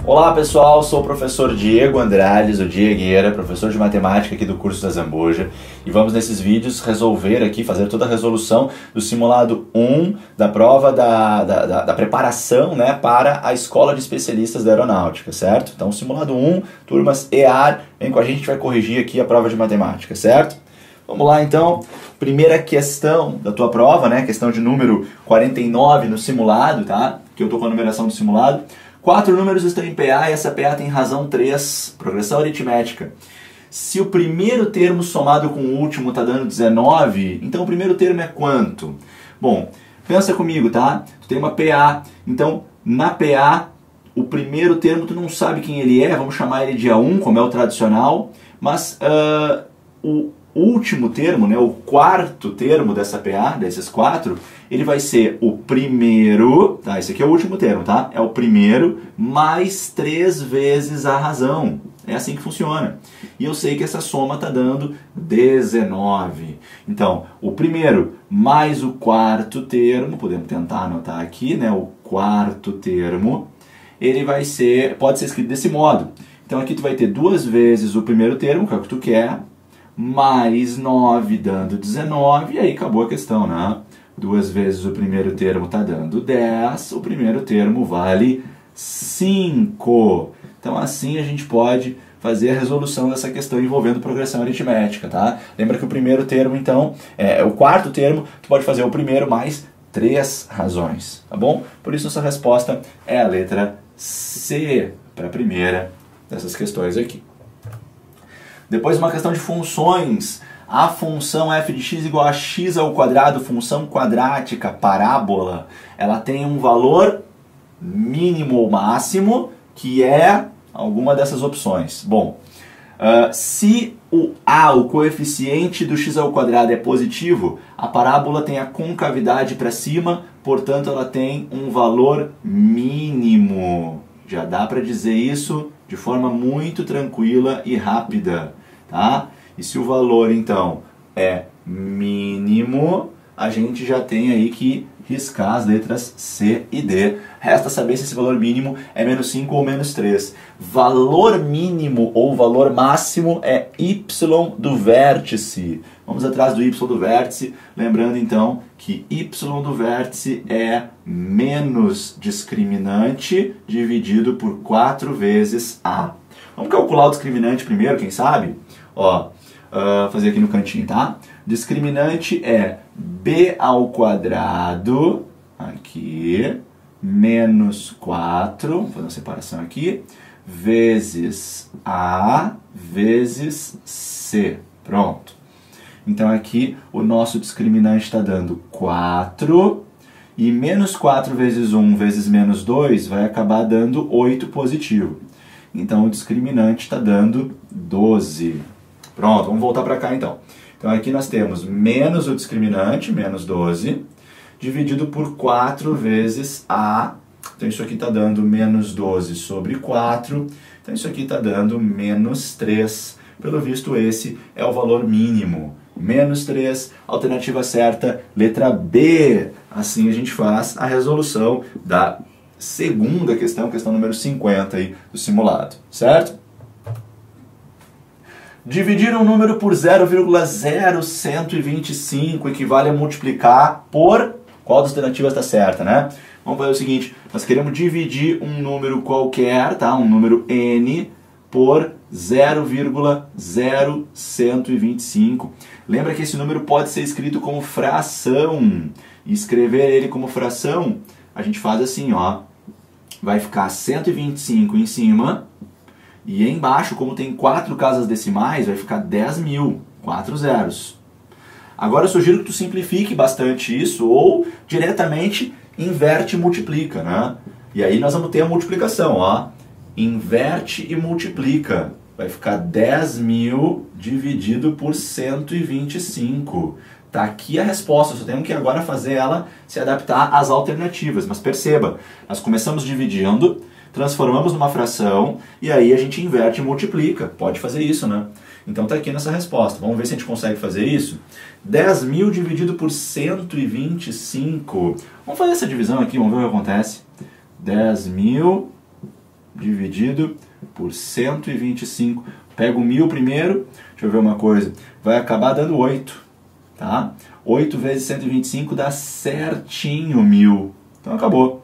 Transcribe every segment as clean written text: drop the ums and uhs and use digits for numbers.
Olá pessoal, sou o professor Diego Andrades, o Diegueira, professor de matemática aqui do curso da Zambuja, e vamos nesses vídeos resolver aqui, fazer toda a resolução do simulado 1 da prova da preparação, né, para a Escola de Especialistas da Aeronáutica, certo? Então simulado 1, turmas EAR, vem com a gente vai corrigir aqui a prova de matemática, certo? Vamos lá então, primeira questão da tua prova, né, questão de número 49 no simulado, tá? Que eu tô com a numeração do simulado. 4 números estão em PA e essa PA tem razão 3, progressão aritmética. Se o primeiro termo somado com o último está dando 19, então o primeiro termo é quanto? Bom, pensa comigo, tá? Tu tem uma PA, então na PA o primeiro termo tu não sabe quem ele é, vamos chamar ele de A1, como é o tradicional, mas o último termo, né, o quarto termo dessa PA, desses 4, ele vai ser o primeiro, tá? Esse aqui é o último termo, tá? É o primeiro mais 3 vezes a razão. É assim que funciona. E eu sei que essa soma está dando 19. Então, o primeiro mais o quarto termo, podemos tentar anotar aqui, né? O quarto termo, ele vai ser, pode ser escrito desse modo. Então aqui tu vai ter 2 vezes o primeiro termo, que é o que tu quer, mais 9 dando 19, e aí acabou a questão, né? 2 vezes o primeiro termo está dando 10, o primeiro termo vale 5. Então assim a gente pode fazer a resolução dessa questão envolvendo progressão aritmética, tá? Lembra que o primeiro termo, então, o quarto termo, tu pode fazer o primeiro mais 3 razões, tá bom? Por isso essa resposta é a letra C, para a primeira dessas questões aqui. Depois uma questão de funções. A função f de x igual a x ao quadrado, função quadrática, parábola, ela tem um valor mínimo ou máximo, que é alguma dessas opções. Bom, se o a, o coeficiente do x ao quadrado é positivo, a parábola tem a concavidade para cima, portanto ela tem um valor mínimo. Já dá para dizer isso de forma muito tranquila e rápida, tá? E se o valor, então, é mínimo, a gente já tem aí que riscar as letras C e D. Resta saber se esse valor mínimo é menos 5 ou menos 3. Valor mínimo ou valor máximo é y do vértice. Vamos atrás do y do vértice, lembrando então que y do vértice é menos discriminante dividido por 4 vezes A. Vamos calcular o discriminante primeiro, quem sabe? Ó, fazer aqui no cantinho, tá? Discriminante é b ao quadrado, aqui, menos 4, vou fazer uma separação aqui, vezes A vezes C. Pronto. Então aqui o nosso discriminante está dando 4, e menos 4 vezes 1 vezes menos 2 vai acabar dando 8 positivo. Então o discriminante está dando 12. Pronto, vamos voltar para cá então. Então aqui nós temos menos o discriminante, menos 12, dividido por 4 vezes A. Então isso aqui está dando menos 12 sobre 4. Então isso aqui está dando menos 3. Pelo visto esse é o valor mínimo. Menos 3, alternativa certa, letra B. Assim a gente faz a resolução da segunda questão, questão número 50 aí do simulado, certo? Dividir um número por 0,0125 equivale a multiplicar por... Qual das alternativas está certa, né? Vamos fazer o seguinte, nós queremos dividir um número qualquer, tá? Um número n por 0,0125. Lembra que esse número pode ser escrito como fração. E escrever ele como fração, a gente faz assim, ó. Vai ficar 125 em cima... E embaixo, como tem 4 casas decimais, vai ficar 10.000, 4 zeros. Agora eu sugiro que tu simplifique bastante isso ou diretamente inverte e multiplica, né? E aí nós vamos ter a multiplicação, ó. Inverte e multiplica. Vai ficar 10.000 dividido por 125. Tá aqui a resposta, só temos que agora fazer ela se adaptar às alternativas. Mas perceba, nós começamos dividindo, transformamos numa fração e aí a gente inverte e multiplica. Pode fazer isso, né? Então tá aqui nessa resposta. Vamos ver se a gente consegue fazer isso. 10.000 dividido por 125. Vamos fazer essa divisão aqui, vamos ver o que acontece. 10.000 dividido por 125. Pego 1.000 primeiro, deixa eu ver uma coisa, vai acabar dando 8, tá? 8 vezes 125 dá certinho 1.000. Então acabou.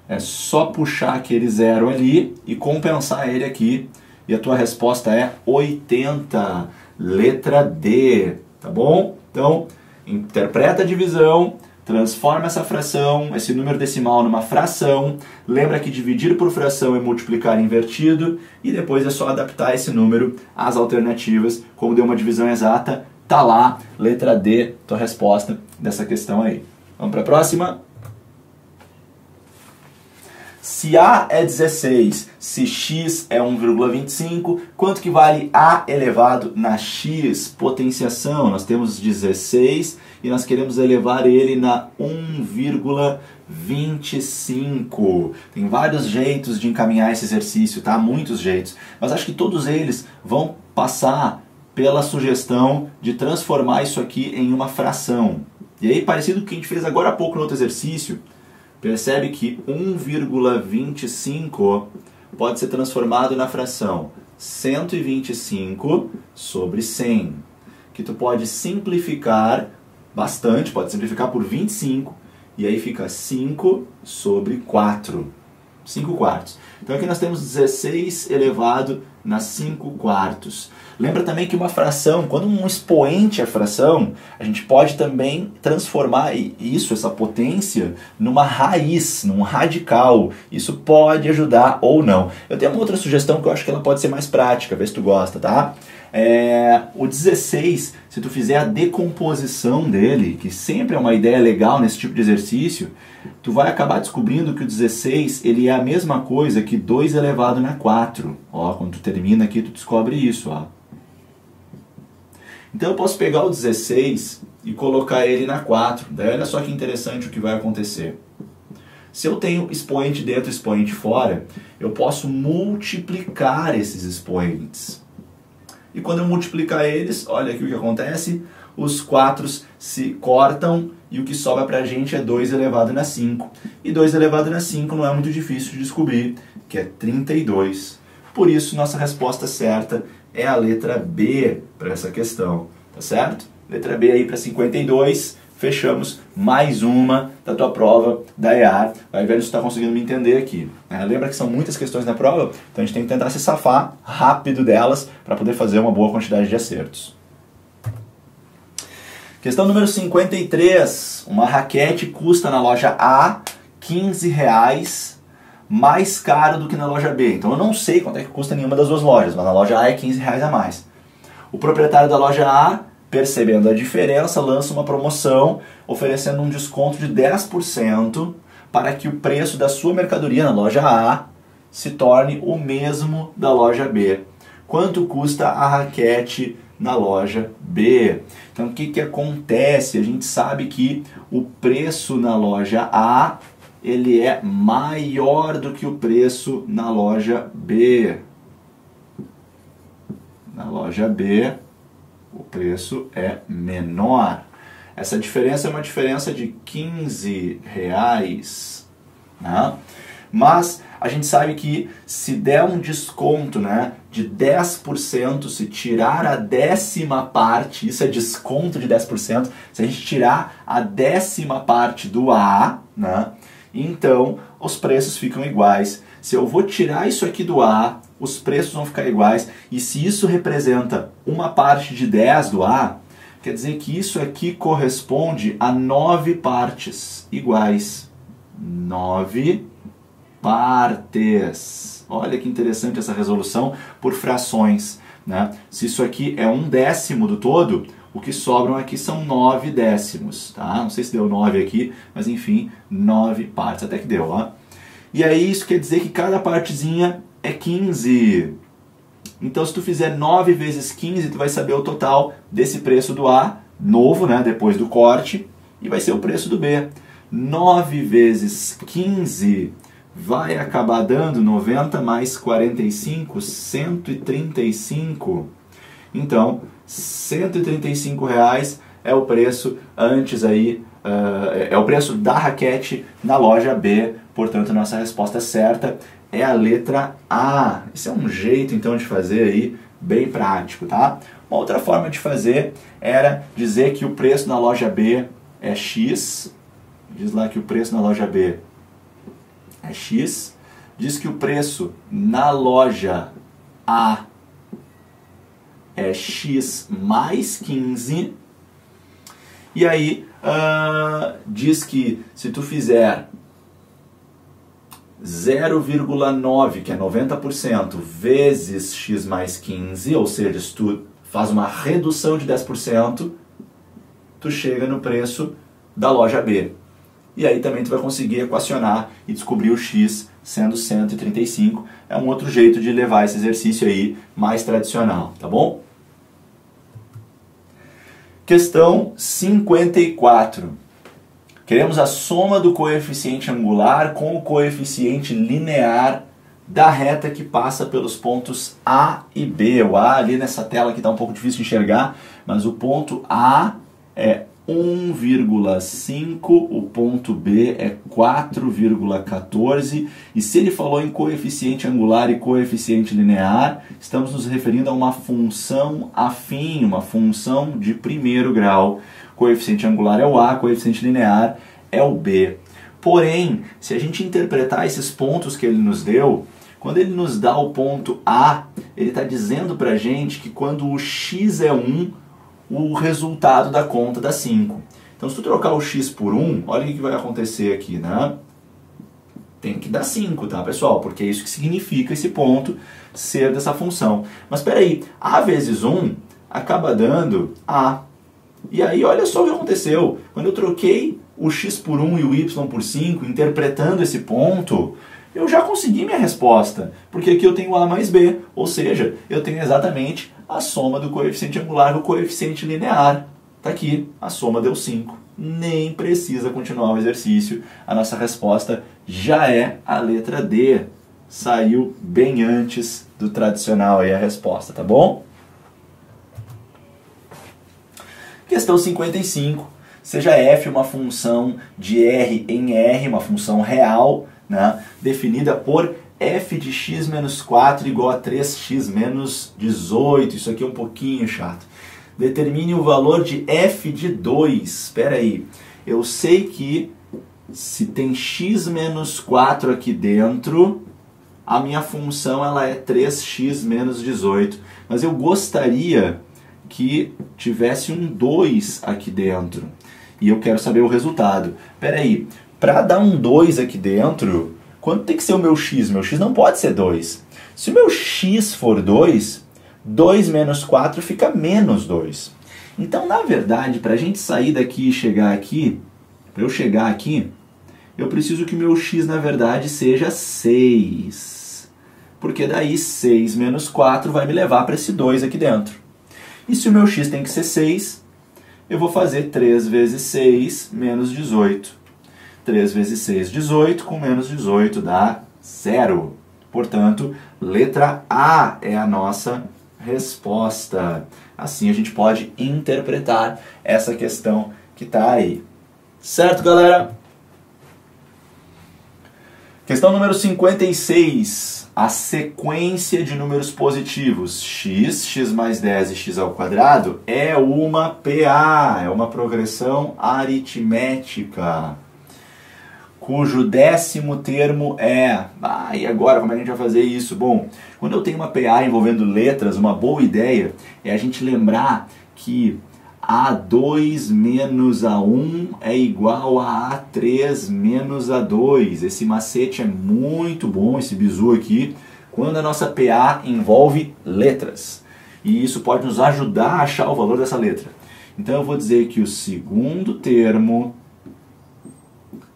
É só puxar aquele zero ali e compensar ele aqui. E a tua resposta é 80, letra D, tá bom? Então, interpreta a divisão, transforma essa fração, esse número decimal numa fração. Lembra que dividir por fração é multiplicar invertido. E depois é só adaptar esse número às alternativas. Como deu uma divisão exata, tá lá, letra D, tua resposta dessa questão aí. Vamos para a próxima? Se A é 16, se X é 1,25, quanto que vale A elevado na X? Potenciação, nós temos 16 e nós queremos elevar ele na 1,25. Tem vários jeitos de encaminhar esse exercício, tá? Muitos jeitos. Mas acho que todos eles vão passar pela sugestão de transformar isso aqui em uma fração. E aí, parecido com o que a gente fez agora há pouco no outro exercício, percebe que 1,25 pode ser transformado na fração 125 sobre 100, que tu pode simplificar bastante, pode simplificar por 25, e aí fica 5 sobre 4, 5 quartos. Então aqui nós temos 16 elevado na 5 quartos. Lembra também que uma fração, quando um expoente é fração, a gente pode também transformar isso, essa potência, numa raiz, num radical. Isso pode ajudar ou não. Eu tenho uma outra sugestão que eu acho que ela pode ser mais prática, vê se tu gosta, tá? O 16, se tu fizer a decomposição dele, que sempre é uma ideia legal nesse tipo de exercício, tu vai acabar descobrindo que o 16 ele é a mesma coisa que 2 elevado na 4. Ó, quando tu termina aqui, tu descobre isso, ó. Então eu posso pegar o 16 e colocar ele na 4. Daí olha só que interessante o que vai acontecer. Se eu tenho expoente dentro e expoente fora, eu posso multiplicar esses expoentes. E quando eu multiplicar eles, olha aqui o que acontece, os 4 se cortam e o que sobra pra gente é 2 elevado na 5. E 2 elevado na 5 não é muito difícil de descobrir, que é 32. Por isso, nossa resposta certa é a letra B para essa questão, tá certo? Letra B aí para 52, fechamos mais uma da tua prova da EAR. Vai ver se tu está conseguindo me entender aqui. Lembra que são muitas questões na prova, então a gente tem que tentar se safar rápido delas para poder fazer uma boa quantidade de acertos. Questão número 53. Uma raquete custa na loja A R$15, mais caro do que na loja B. Então eu não sei quanto é que custa nenhuma das duas lojas, mas na loja A é R$15 a mais. O proprietário da loja A, percebendo a diferença, lança uma promoção oferecendo um desconto de 10% para que o preço da sua mercadoria na loja A se torne o mesmo da loja B. Quanto custa a raquete na loja B? Então o que acontece? A gente sabe que o preço na loja A ele é maior do que o preço na loja B. Na loja B, o preço é menor. Essa diferença é uma diferença de R$15, né? Mas a gente sabe que se der um desconto, né, de 10%, se tirar a 10ª parte, isso é desconto de 10%, se a gente tirar a 10ª parte do A, né, então os preços ficam iguais. Se eu vou tirar isso aqui do A, os preços vão ficar iguais. E se isso representa uma parte de 10 do A, quer dizer que isso aqui corresponde a 9 partes iguais. 9 partes. Olha que interessante essa resolução por frações, né? Se isso aqui é 1/10 do todo, o que sobram aqui são 9 décimos, tá? Não sei se deu 9 aqui, mas enfim, 9 partes, até que deu, ó. E aí isso quer dizer que cada partezinha é 15. Então se tu fizer 9 vezes 15, tu vai saber o total desse preço do A, novo, né, depois do corte, e vai ser o preço do B. 9 vezes 15 vai acabar dando 90 mais 45, 135. Então, R$135 é o preço antes aí, é o preço da raquete na loja B. Portanto, nossa resposta certa é a letra A. Esse é um jeito, então, de fazer aí bem prático, tá? Uma outra forma de fazer era dizer que o preço na loja B é X. Diz lá que o preço na loja B é X. Diz que o preço na loja A é X mais 15. E aí, diz que se tu fizer 0,9, que é 90%, vezes x mais 15, ou seja, se tu faz uma redução de 10%, tu chega no preço da loja B. E aí também tu vai conseguir equacionar e descobrir o x sendo 135. É um outro jeito de levar esse exercício aí mais tradicional, tá bom? Questão 54. Queremos a soma do coeficiente angular com o coeficiente linear da reta que passa pelos pontos A e B. O A ali nessa tela que está um pouco difícil de enxergar, mas o ponto A é 1,5, o ponto B é 4,14, e se ele falou em coeficiente angular e coeficiente linear, estamos nos referindo a uma função afim, uma função de primeiro grau. Coeficiente angular é o A, coeficiente linear é o B. Porém, se a gente interpretar esses pontos que ele nos deu, quando ele nos dá o ponto A, ele está dizendo para a gente que quando o x é 1, o resultado da conta dá 5. Então, se tu trocar o x por 1, olha o que vai acontecer aqui, né? Tem que dar 5, tá, pessoal? Porque é isso que significa esse ponto ser dessa função. Mas espera aí, A vezes 1 acaba dando A. E aí, olha só o que aconteceu. Quando eu troquei o x por 1 e o y por 5, interpretando esse ponto, eu já consegui minha resposta. Porque aqui eu tenho A mais B, ou seja, eu tenho exatamente a soma do coeficiente angular com o coeficiente linear. Está aqui, a soma deu 5. Nem precisa continuar o exercício. A nossa resposta já é a letra D. Saiu bem antes do tradicional aí a resposta, tá bom? Questão 55. Seja f uma função de R em R, uma função real, né, definida por f de x menos 4 igual a 3x menos 18. Isso aqui é um pouquinho chato. Determine o valor de f de 2. Espera aí. Eu sei que se tem x menos 4 aqui dentro, a minha função ela é 3x menos 18. Mas eu gostaria que tivesse um 2 aqui dentro. E eu quero saber o resultado. Espera aí. Para dar um 2 aqui dentro, quanto tem que ser o meu x? Meu x não pode ser 2. Se o meu x for 2, 2 menos 4 fica menos 2. Então, na verdade, para a gente sair daqui e chegar aqui, para eu chegar aqui, eu preciso que o meu x, na verdade, seja 6. Porque daí 6 menos 4 vai me levar para esse 2 aqui dentro. E se o meu x tem que ser 6, eu vou fazer 3 vezes 6 menos 18. 3 vezes 6, 18, com menos 18 dá 0. Portanto, letra A é a nossa resposta. Assim a gente pode interpretar essa questão que está aí. Certo, galera? Questão número 56. A sequência de números positivos x, x mais 10 e x ao quadrado é uma PA, é uma progressão aritmética, cujo 10º termo é... e agora como é que a gente vai fazer isso? Bom, quando eu tenho uma PA envolvendo letras, uma boa ideia é a gente lembrar que A2 menos A1 é igual a A3 menos A2. Esse macete é muito bom, esse bizu aqui, quando a nossa PA envolve letras. E isso pode nos ajudar a achar o valor dessa letra. Então eu vou dizer que o segundo termo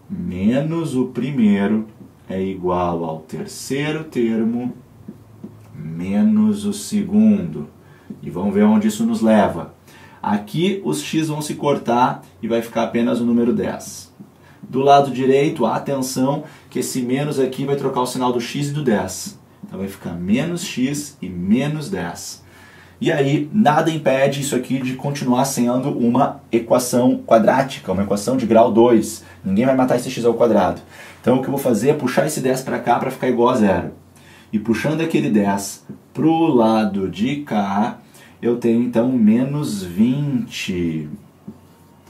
menos o primeiro é igual ao terceiro termo menos o segundo. E vamos ver onde isso nos leva. Aqui os x vão se cortar e vai ficar apenas o número 10. Do lado direito, atenção que esse menos aqui vai trocar o sinal do x e do 10. Então vai ficar menos x e menos 10. E aí, nada impede isso aqui de continuar sendo uma equação quadrática, uma equação de grau 2. Ninguém vai matar esse x ao quadrado. Então, o que eu vou fazer é puxar esse 10 para cá para ficar igual a zero. E puxando aquele 10 para o lado de cá, eu tenho, então, menos 20.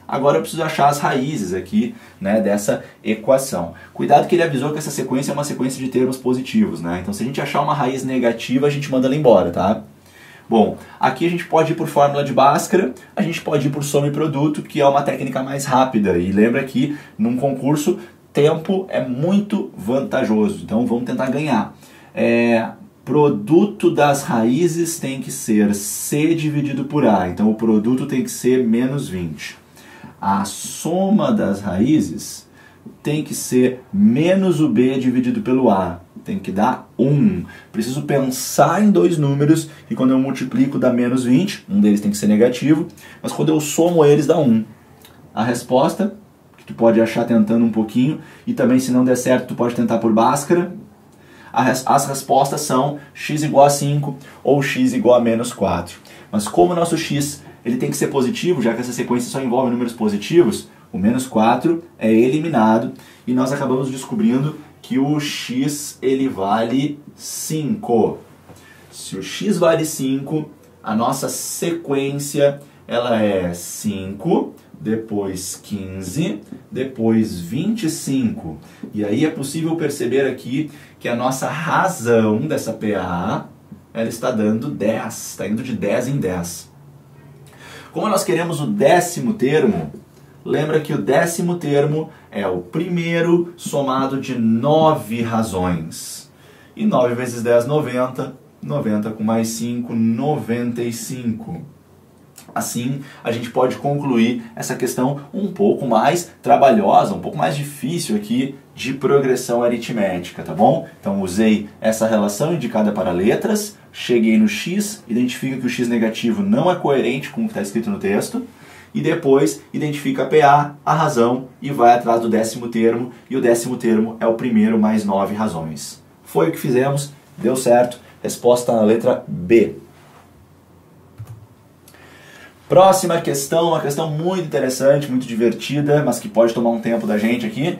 Agora eu preciso achar as raízes aqui, né, dessa equação. Cuidado que ele avisou que essa sequência é uma sequência de termos positivos, né? Então, se a gente achar uma raiz negativa, a gente manda ela embora, tá? Bom, aqui a gente pode ir por fórmula de Bhaskara, a gente pode ir por soma e produto, que é uma técnica mais rápida. E lembra que num concurso, tempo é muito vantajoso. Então vamos tentar ganhar. Produto das raízes tem que ser C dividido por A. Então o produto tem que ser menos 20. A soma das raízes tem que ser menos o B dividido pelo A. Tem que dar 1. Preciso pensar em dois números que quando eu multiplico dá menos 20. Um deles tem que ser negativo. Mas quando eu somo eles dá 1. A resposta, que tu pode achar tentando um pouquinho. E também se não der certo tu pode tentar por Bhaskara. As respostas são x igual a 5 ou x igual a menos 4. Mas como o nosso x ele tem que ser positivo, já que essa sequência só envolve números positivos, o menos 4 é eliminado. E nós acabamos descobrindo que o x ele vale 5. Se o x vale 5, a nossa sequência ela é 5, depois 15, depois 25. E aí é possível perceber aqui que a nossa razão dessa PA ela está dando 10, está indo de 10 em 10. Como nós queremos o 10º termo, lembra que o 10º termo é o primeiro somado de 9 razões. E 9 vezes 10, 90. 90 com mais 5, 95. Assim, a gente pode concluir essa questão um pouco mais trabalhosa, um pouco mais difícil aqui de progressão aritmética, tá bom? Então, usei essa relação indicada para letras, cheguei no x, identifica que o x negativo não é coerente com o que está escrito no texto, e depois identifica a PA, a razão, e vai atrás do 10º termo, e o 10º termo é o primeiro mais 9 razões. Foi o que fizemos, deu certo, resposta na letra B. Próxima questão, uma questão muito interessante, muito divertida, mas que pode tomar um tempo da gente aqui.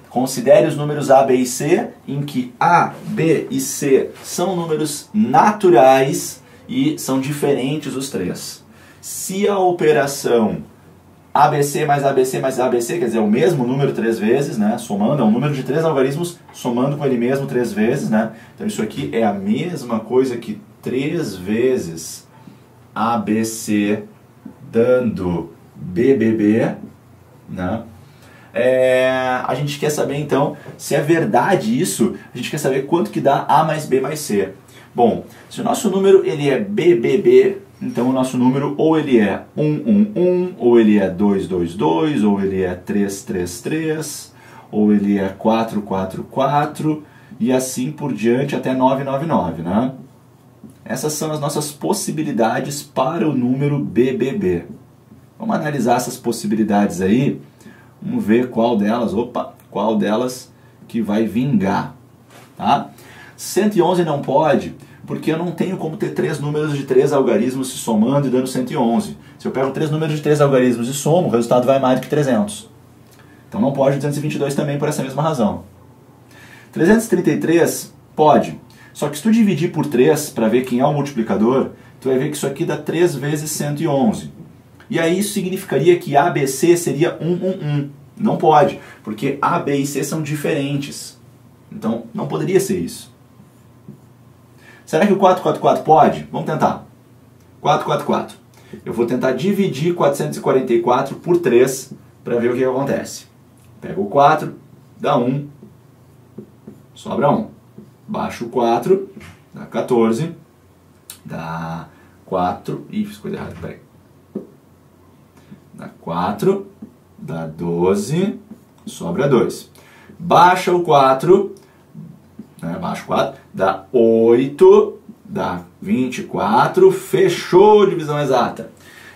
Considere os números A, B e C, em que A, B e C são números naturais e são diferentes os três. Se a operação ABC mais ABC mais ABC, quer dizer, o mesmo número 3 vezes, né, somando, é um número de 3 algarismos somando com ele mesmo 3 vezes, né? Então isso aqui é a mesma coisa que 3 vezes ABC dando BBB, né? A gente quer saber então se é verdade isso, a gente quer saber quanto que dá A mais B mais C. Bom, se o nosso número ele é BBB, então o nosso número ou ele é 111, ou ele é 222, ou ele é 333, ou ele é 444 e assim por diante até 999, né? Essas são as nossas possibilidades para o número BBB. Vamos analisar essas possibilidades aí. Vamos ver qual delas que vai vingar, tá? 111 não pode, porque eu não tenho como ter 3 números de 3 algarismos se somando e dando 111. Se eu pego 3 números de 3 algarismos e somo, o resultado vai mais do que 300. Então não pode 222 também por essa mesma razão. 333 pode, só que se tu dividir por 3 para ver quem é o multiplicador, tu vai ver que isso aqui dá 3 vezes 111. E aí isso significaria que A, B, C seria 111. Não pode, porque A, B e C são diferentes. Então não poderia ser isso. Será que o 444 pode? Vamos tentar. 444. Eu vou tentar dividir 444 por 3 para ver o que acontece. Pego o 4, dá 1, sobra 1. Baixo o 4, dá 14, dá 4, ih, fiz coisa errada, peraí. Dá 4, dá 12, sobra 2. Baixa o 4, né, baixa o 4, dá 8, dá 24, fechou a divisão exata.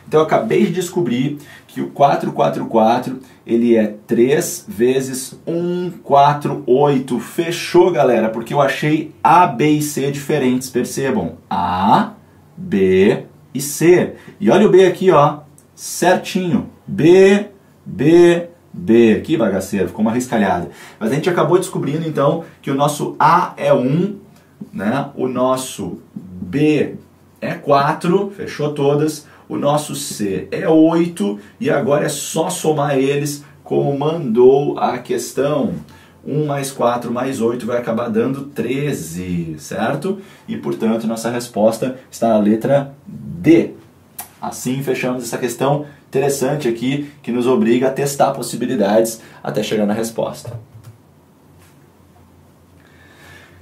Então eu acabei de descobrir que o 444 ele é 3 vezes 148. Fechou, galera, porque eu achei A, B e C diferentes, percebam. A, B e C. E olha o B aqui, ó, certinho. B, B, B. Aqui, bagaceiro, ficou uma riscalhada. Mas a gente acabou descobrindo, então, que o nosso A é 1, né? O nosso B é 4, fechou todas. O nosso C é 8, e agora é só somar eles como mandou a questão. 1 mais 4 mais 8 vai acabar dando 13, certo? E, portanto, nossa resposta está na letra D. Assim, fechamos essa questão interessante aqui, que nos obriga a testar possibilidades até chegar na resposta.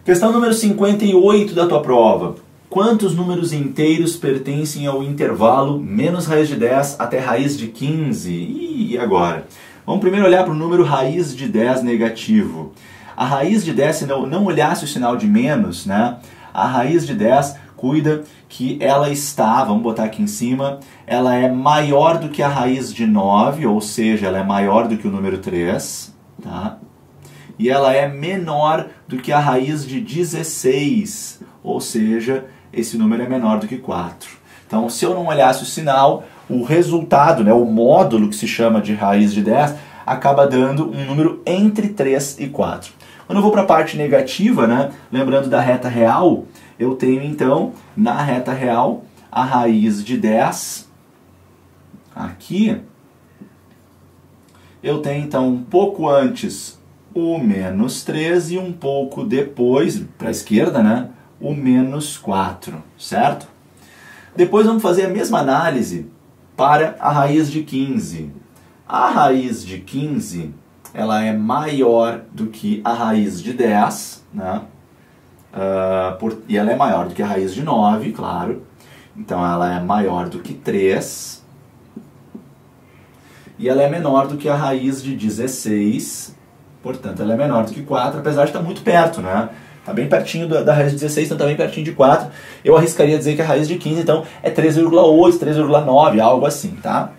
Questão número 58 da tua prova. Quantos números inteiros pertencem ao intervalo menos raiz de 10 até raiz de 15? E agora? Vamos primeiro olhar para o número raiz de 10 negativo. A raiz de 10, se não olhasse o sinal de menos, né? A raiz de 10 cuida que ela está, vamos botar aqui em cima, ela é maior do que a raiz de 9, ou seja, ela é maior do que o número 3, tá? E ela é menor do que a raiz de 16, ou seja, esse número é menor do que 4. Então, se eu não olhasse o sinal, o resultado, né, o módulo que se chama de raiz de 10, acaba dando um número entre 3 e 4. Quando eu vou para a parte negativa, né, lembrando da reta real, eu tenho então, na reta real, a raiz de 10. Aqui, eu tenho então um pouco antes o menos 3 e um pouco depois, para a esquerda, né, o menos 4, certo? Depois vamos fazer a mesma análise para a raiz de 15. A raiz de 15, ela é maior do que a raiz de 10, né? E ela é maior do que a raiz de 9, claro. Então ela é maior do que 3. E ela é menor do que a raiz de 16. Portanto, ela é menor do que 4, apesar de estar muito perto, né? Está bem pertinho da raiz de 16, então está bem pertinho de 4. Eu arriscaria dizer que a raiz de 15, então, é 3,8, 3,9, algo assim, tá?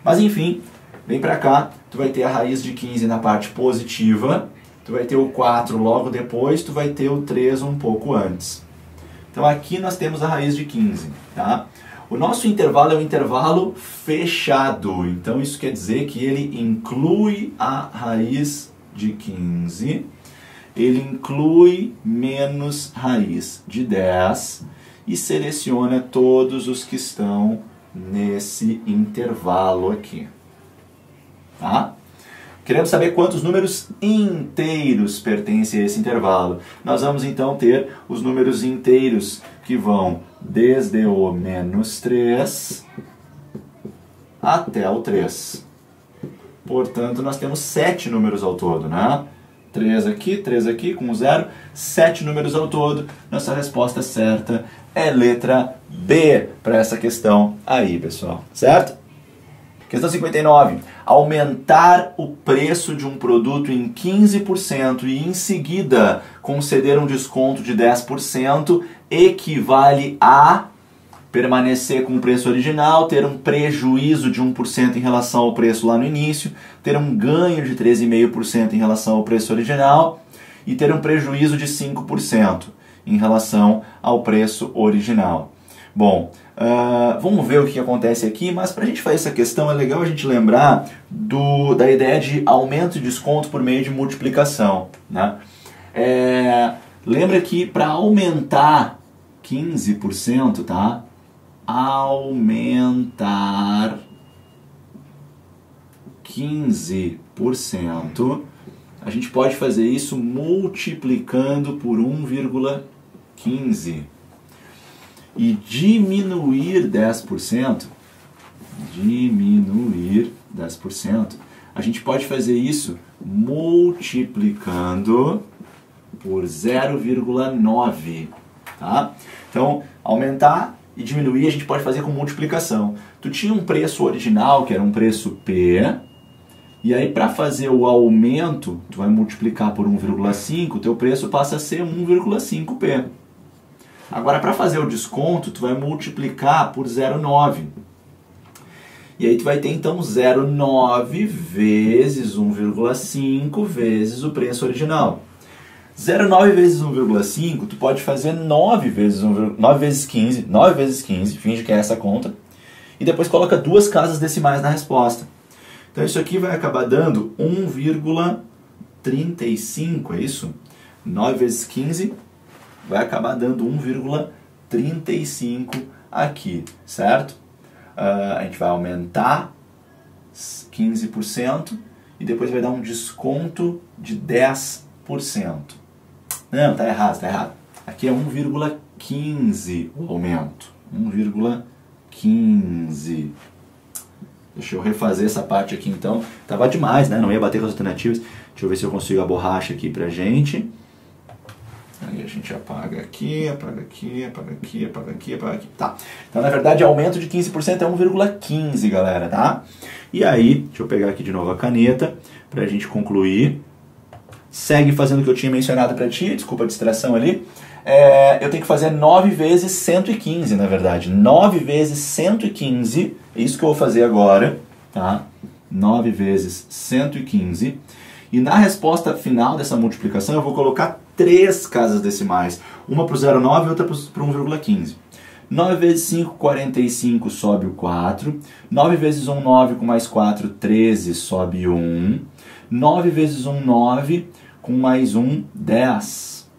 Mas, enfim, vem para cá, tu vai ter a raiz de 15 na parte positiva, tu vai ter o 4 logo depois, tu vai ter o 3 um pouco antes. Então, aqui nós temos a raiz de 15, tá? O nosso intervalo é um intervalo fechado, então isso quer dizer que ele inclui a raiz de 15, ele inclui menos raiz de 10 e seleciona todos os que estão nesse intervalo aqui. Tá? Queremos saber quantos números inteiros pertencem a esse intervalo. Nós vamos então ter os números inteiros que vão desde o menos 3 até o 3. Portanto, nós temos 7 números ao todo, né? 3 aqui, com 0, 7 números ao todo. Nossa resposta certa é letra B para essa questão aí, pessoal. Certo? Questão 59. Aumentar o preço de um produto em 15% e em seguida conceder um desconto de 10% equivale a permanecer com o preço original, ter um prejuízo de 1% em relação ao preço lá no início, ter um ganho de 13,5% em relação ao preço original e ter um prejuízo de 5% em relação ao preço original. Bom, vamos ver o que acontece aqui, mas para a gente fazer essa questão é legal a gente lembrar da ideia de aumento e desconto por meio de multiplicação, né? Lembra que para aumentar 15%, tá? Aumentar 15%, a gente pode fazer isso multiplicando por 1,15. E diminuir 10%, a gente pode fazer isso multiplicando por 0,9, tá? Então, aumentar e diminuir a gente pode fazer com multiplicação. Tu tinha um preço original, que era um preço P, e aí para fazer o aumento, tu vai multiplicar por 1,5, o teu preço passa a ser 1,5P. Agora, para fazer o desconto, tu vai multiplicar por 0,9. E aí tu vai ter, então, 0,9 vezes 1,5 vezes o preço original. 0,9 vezes 1,5, tu pode fazer 9 vezes 15, 9 vezes 15, finge que é essa conta, e depois coloca duas casas decimais na resposta. Então isso aqui vai acabar dando 1,35, é isso? 9 vezes 15 vai acabar dando 1,35 aqui, certo? A gente vai aumentar 15% e depois vai dar um desconto de 10%. Não, tá errado, tá errado. Aqui é 1,15 o aumento. 1,15. Deixa eu refazer essa parte aqui então. Tava demais, né? Não ia bater com as alternativas. Deixa eu ver se eu consigo a borracha aqui pra gente. Aí a gente apaga aqui, apaga aqui, apaga aqui, apaga aqui, apaga aqui. Tá. Então, na verdade, aumento de 15% é 1,15, galera, tá? E aí, deixa eu pegar aqui de novo a caneta pra gente concluir. Segue fazendo o que eu tinha mencionado pra ti, desculpa a distração ali. Eu tenho que fazer 9 vezes 115, na verdade. 9 vezes 115, é isso que eu vou fazer agora, tá? 9 vezes 115. E na resposta final dessa multiplicação eu vou colocar 3 casas decimais. Uma para o 0,9 e outra para o 1,15. 9 vezes 5, 45, sobe o 4. 9 vezes 1, 9, com mais 4, 13, sobe 1. 9 vezes 1, 9, com mais 1, 10.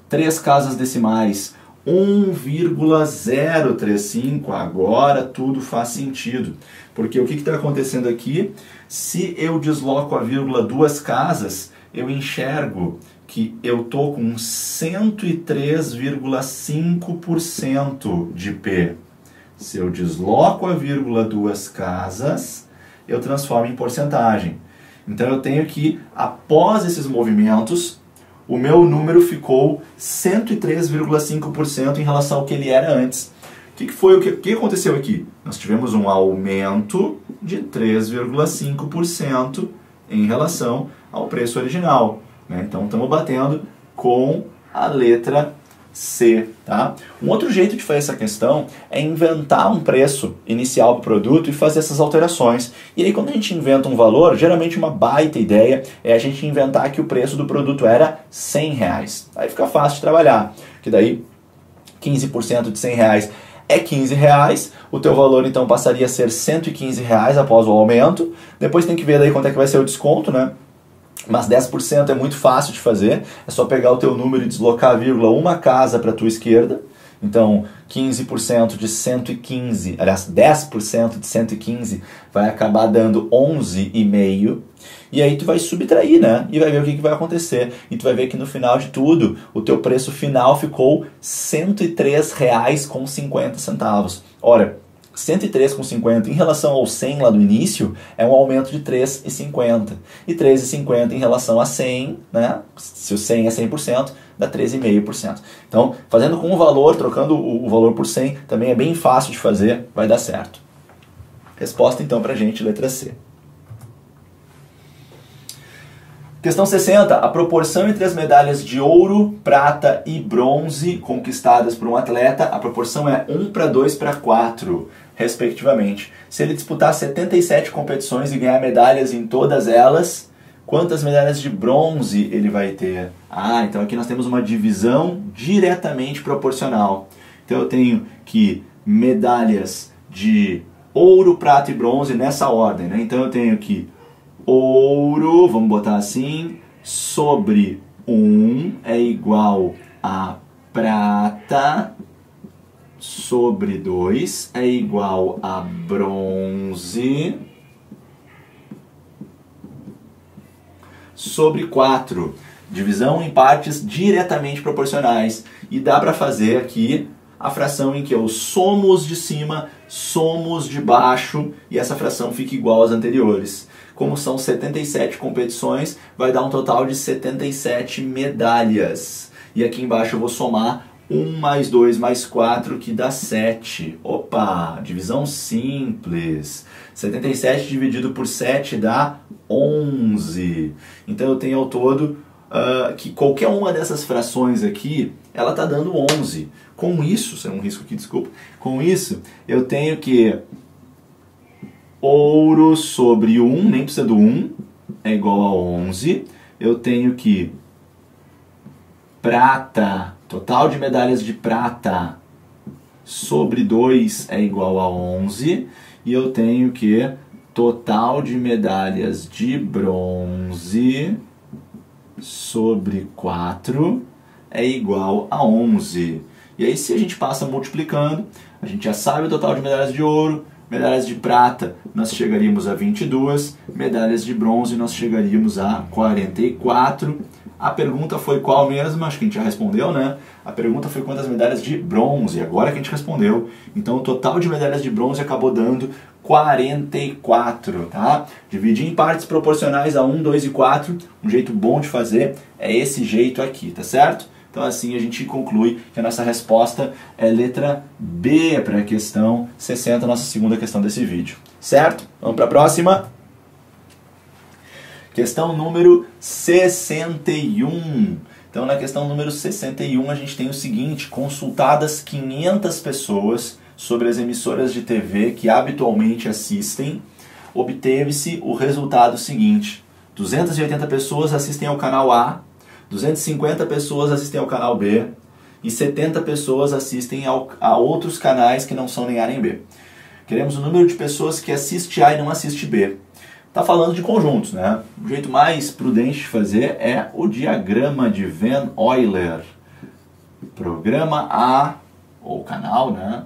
3 casas decimais, 1,035. Agora tudo faz sentido. Porque o que está acontecendo aqui? Se eu desloco a vírgula 2 casas, eu enxergo que eu estou com 103,5% de P. Se eu desloco a vírgula 2 casas, eu transformo em porcentagem. Então eu tenho que, após esses movimentos, o meu número ficou 103,5% em relação ao que ele era antes. O que aconteceu aqui? Nós tivemos um aumento de 3,5% em relação ao preço original, né? Então estamos batendo com a letra C, tá? Um outro jeito de fazer essa questão é inventar um preço inicial para o produto e fazer essas alterações. E aí quando a gente inventa um valor, geralmente uma baita ideia é a gente inventar que o preço do produto era R$100. Aí fica fácil de trabalhar, que daí 15% de R$100 é R$15, o teu valor então passaria a ser R$115 após o aumento. Depois tem que ver daí quanto é que vai ser o desconto, né? Mas 10% é muito fácil de fazer, é só pegar o teu número e deslocar a vírgula uma casa para a tua esquerda. Então 15% de 115, aliás 10% de 115 vai acabar dando 11,5. E aí tu vai subtrair, né? E vai ver o que vai acontecer. E tu vai ver que no final de tudo, o teu preço final ficou R$103,50. Ora, 103,50 em relação ao 100 lá do início é um aumento de 3,50. E 3,50 em relação a 100, né? Se o 100 é 100%, dá 13,5%. Então, fazendo com o valor, trocando o valor por 100, também é bem fácil de fazer, vai dar certo. Resposta então pra gente, letra C. Questão 60. A proporção entre as medalhas de ouro, prata e bronze conquistadas por um atleta, a proporção é 1:2:4, respectivamente. Se ele disputar 77 competições e ganhar medalhas em todas elas, quantas medalhas de bronze ele vai ter? Então aqui nós temos uma divisão diretamente proporcional. Então eu tenho que medalhas de ouro, prata e bronze nessa ordem, né? Então eu tenho que ouro, vamos botar assim, sobre 1 é igual a prata, sobre 2 é igual a bronze, sobre 4. Divisão em partes diretamente proporcionais. E dá para fazer aqui a fração em que eu somo os de cima, somo os de baixo, e essa fração fica igual às anteriores. Como são 77 competições, vai dar um total de 77 medalhas. E aqui embaixo eu vou somar 1 mais 2 mais 4, que dá 7. Opa, divisão simples. 77 dividido por 7 dá 11. Então eu tenho ao todo que qualquer uma dessas frações aqui, ela está dando 11. Com isso, isso é um risco aqui, desculpa. Com isso, eu tenho que ouro sobre 1, nem precisa do 1, é igual a 11. Eu tenho que prata, total de medalhas de prata sobre 2 é igual a 11. E eu tenho que total de medalhas de bronze sobre 4 é igual a 11. E aí, se a gente passa multiplicando, a gente já sabe o total de medalhas de ouro, medalhas de prata, nós chegaríamos a 22, medalhas de bronze, nós chegaríamos a 44. A pergunta foi qual mesmo? Acho que a gente já respondeu, né? A pergunta foi quantas medalhas de bronze, agora que a gente respondeu. Então, o total de medalhas de bronze acabou dando 44, tá? Dividir em partes proporcionais a 1, 2 e 4, um jeito bom de fazer é esse jeito aqui, tá certo? Então assim a gente conclui que a nossa resposta é letra B para a questão 60, nossa segunda questão desse vídeo. Certo? Vamos para a próxima. Questão número 61. Então na questão número 61 a gente tem o seguinte: consultadas 500 pessoas sobre as emissoras de TV que habitualmente assistem, obteve-se o resultado seguinte: 280 pessoas assistem ao canal A, 250 pessoas assistem ao canal B e 70 pessoas assistem a outros canais que não são nem A nem B. Queremos o número de pessoas que assiste A e não assiste B. Está falando de conjuntos, né? O jeito mais prudente de fazer é o diagrama de Van Euler. Programa A, ou canal, né?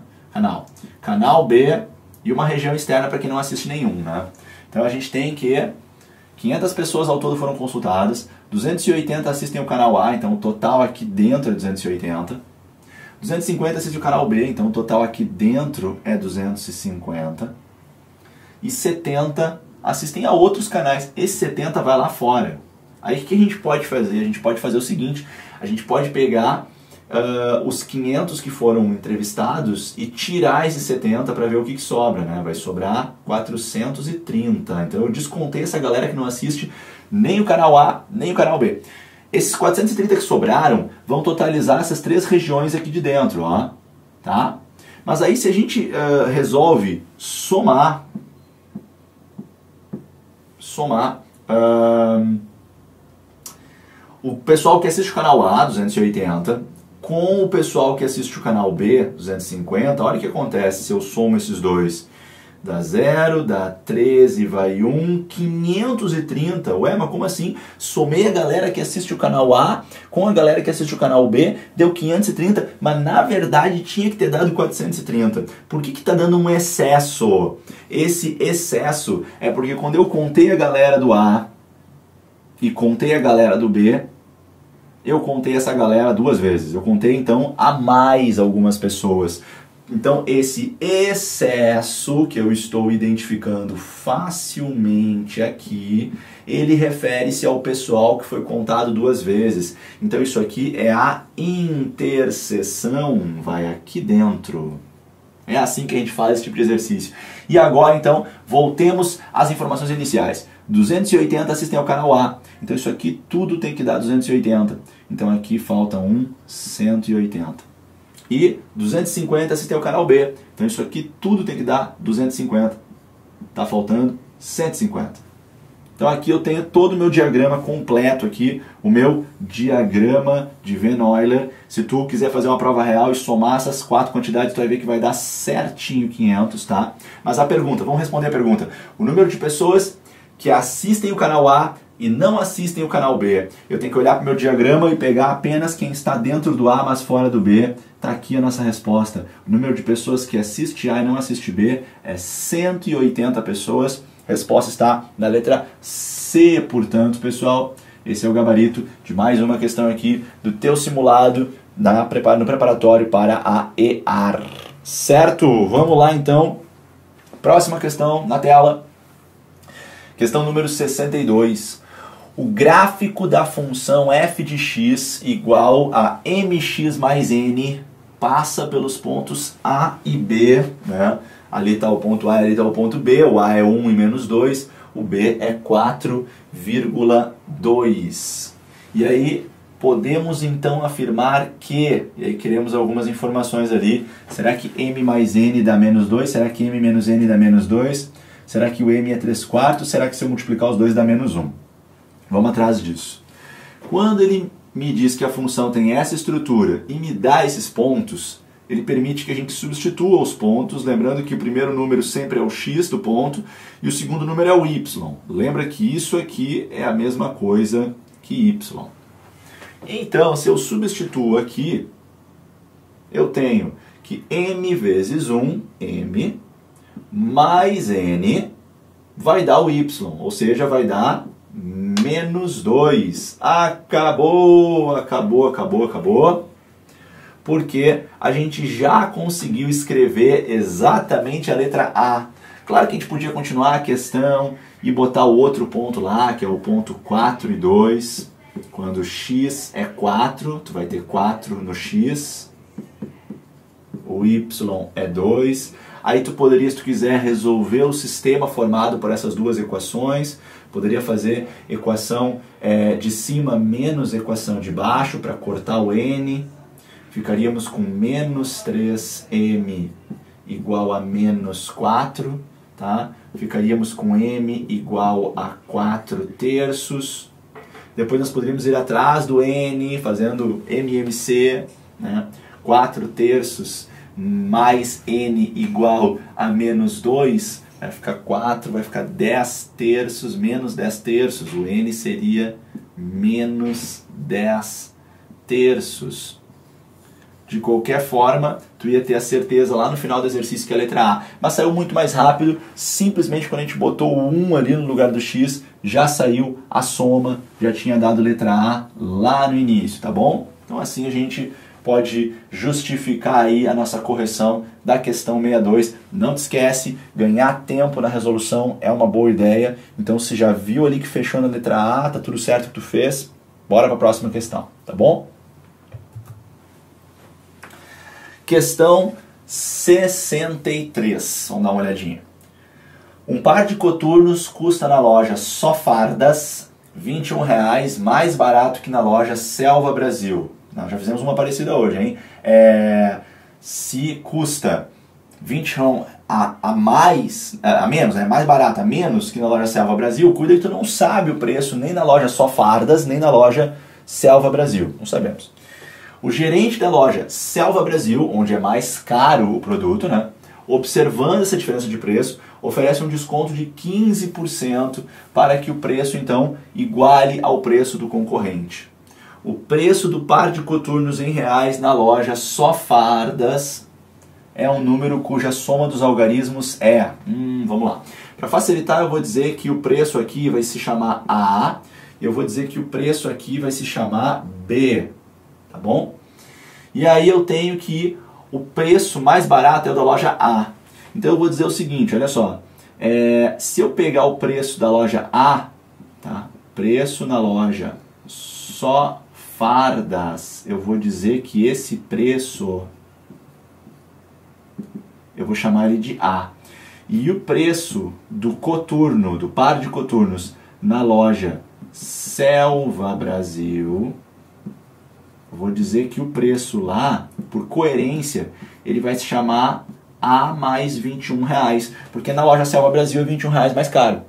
Canal B e uma região externa para quem não assiste nenhum, né? Então a gente tem que 500 pessoas ao todo foram consultadas, 280 assistem o canal A, então o total aqui dentro é 280. 250 assistem o canal B, então o total aqui dentro é 250. E 70 assistem a outros canais. Esse 70 vai lá fora. Aí o que a gente pode fazer? A gente pode fazer o seguinte: a gente pode pegar os 500 que foram entrevistados e tirar esses 70 para ver o que sobra, né? Vai sobrar 430. Então eu descontei essa galera que não assiste nem o canal A, nem o canal B. Esses 430 que sobraram vão totalizar essas três regiões aqui de dentro, ó, tá? Mas aí se a gente resolve somar o pessoal que assiste o canal A, 280, com o pessoal que assiste o canal B, 250, olha o que acontece se eu somo esses dois. Dá 0, dá 13, vai 1, 530. Ué, mas como assim? Somei a galera que assiste o canal A com a galera que assiste o canal B, deu 530, mas na verdade tinha que ter dado 430. Por que está dando um excesso? Esse excesso é porque quando eu contei a galera do A e contei a galera do B, eu contei essa galera duas vezes. Eu contei então a mais algumas pessoas. Então esse excesso que eu estou identificando facilmente aqui, ele refere-se ao pessoal que foi contado duas vezes. Então isso aqui é a interseção, vai aqui dentro. É assim que a gente faz esse tipo de exercício. E agora então, voltemos às informações iniciais. 280 assistem ao canal A. Então isso aqui tudo tem que dar 280. Então aqui falta 180. E 250 assistem ao canal B. Então isso aqui tudo tem que dar 250. Está faltando 150. Então aqui eu tenho todo o meu diagrama completo aqui, o meu diagrama de Van Euler. Se tu quiser fazer uma prova real e somar essas quatro quantidades, tu vai ver que vai dar certinho 500, tá? Mas a pergunta, vamos responder a pergunta. O número de pessoas que assistem o canal A e não assistem o canal B. Eu tenho que olhar para o meu diagrama e pegar apenas quem está dentro do A, mas fora do B. Está aqui a nossa resposta. O número de pessoas que assiste A e não assiste B é 180 pessoas. A resposta está na letra C, portanto, pessoal, esse é o gabarito de mais uma questão aqui do teu simulado no preparatório para a EAR. Certo? Vamos lá, então. Próxima questão na tela. Questão número 62. O gráfico da função f de x igual a mx mais n passa pelos pontos A e B, né? Ali está o ponto A, ali está o ponto B, o A é 1 e menos 2, o B é 4,2. E aí podemos então afirmar que, e aí queremos algumas informações ali, será que m mais n dá menos 2? Será que m menos n dá menos 2? Será que o m é 3/4? Será que se eu multiplicar os dois dá menos 1? Vamos atrás disso. Quando ele me diz que a função tem essa estrutura e me dá esses pontos, ele permite que a gente substitua os pontos, lembrando que o primeiro número sempre é o x do ponto e o segundo número é o y. Lembra que isso aqui é a mesma coisa que y. Então, se eu substituo aqui, eu tenho que m vezes 1, m, mais n, vai dar o y, ou seja, vai dar menos 2. Acabou, acabou, acabou, acabou. Porque a gente já conseguiu escrever exatamente a letra A. Claro que a gente podia continuar a questão e botar o outro ponto lá, que é o ponto 4 e 2. Quando x é 4, tu vai ter 4 no x. O y é 2. Aí tu poderia, se tu quiser, resolver o sistema formado por essas duas equações. Poderia fazer equação de cima menos equação de baixo para cortar o n. Ficaríamos com menos 3m igual a menos 4. Tá? Ficaríamos com m igual a 4 terços. Depois nós poderíamos ir atrás do n, fazendo MMC, né? 4 terços mais n igual a menos 2, vai ficar 4, vai ficar 10 terços, menos 10 terços. O n seria menos 10 terços. De qualquer forma, tu ia ter a certeza lá no final do exercício que é a letra A. Mas saiu muito mais rápido, simplesmente quando a gente botou o 1 ali no lugar do X, já saiu a soma, já tinha dado letra A lá no início, tá bom? Então assim a gente pode justificar aí a nossa correção da questão 62. Não te esquece, ganhar tempo na resolução é uma boa ideia. Então se já viu ali que fechou na letra A, tá tudo certo que tu fez, bora para a próxima questão, tá bom? Questão 63, vamos dar uma olhadinha. Um par de coturnos custa na loja Só Fardas R$21, mais barato que na loja Selva Brasil. Nós já fizemos uma parecida hoje, hein? Se custa 21 a menos, né? Mais barato, a menos que na loja Selva Brasil, cuida que tu não sabe o preço nem na loja Só Fardas, nem na loja Selva Brasil. Não sabemos. O gerente da loja Selva Brasil, onde é mais caro o produto, né, observando essa diferença de preço, oferece um desconto de 15% para que o preço, então, iguale ao preço do concorrente. O preço do par de coturnos em reais na loja Só Fardas é um número cuja soma dos algarismos é... vamos lá. Para facilitar, eu vou dizer que o preço aqui vai se chamar A, e eu vou dizer que o preço aqui vai se chamar B. Tá bom? E aí eu tenho que o preço mais barato é o da loja A. Então eu vou dizer o seguinte, olha só. Se eu pegar o preço da loja A, tá? Preço na loja Só Fardas, eu vou dizer que esse preço, eu vou chamar ele de A. E o preço do coturno, do par de coturnos, na loja Selva Brasil, vou dizer que o preço lá, por coerência, ele vai se chamar A mais R$21, porque na loja Selva Brasil é R$21 mais caro.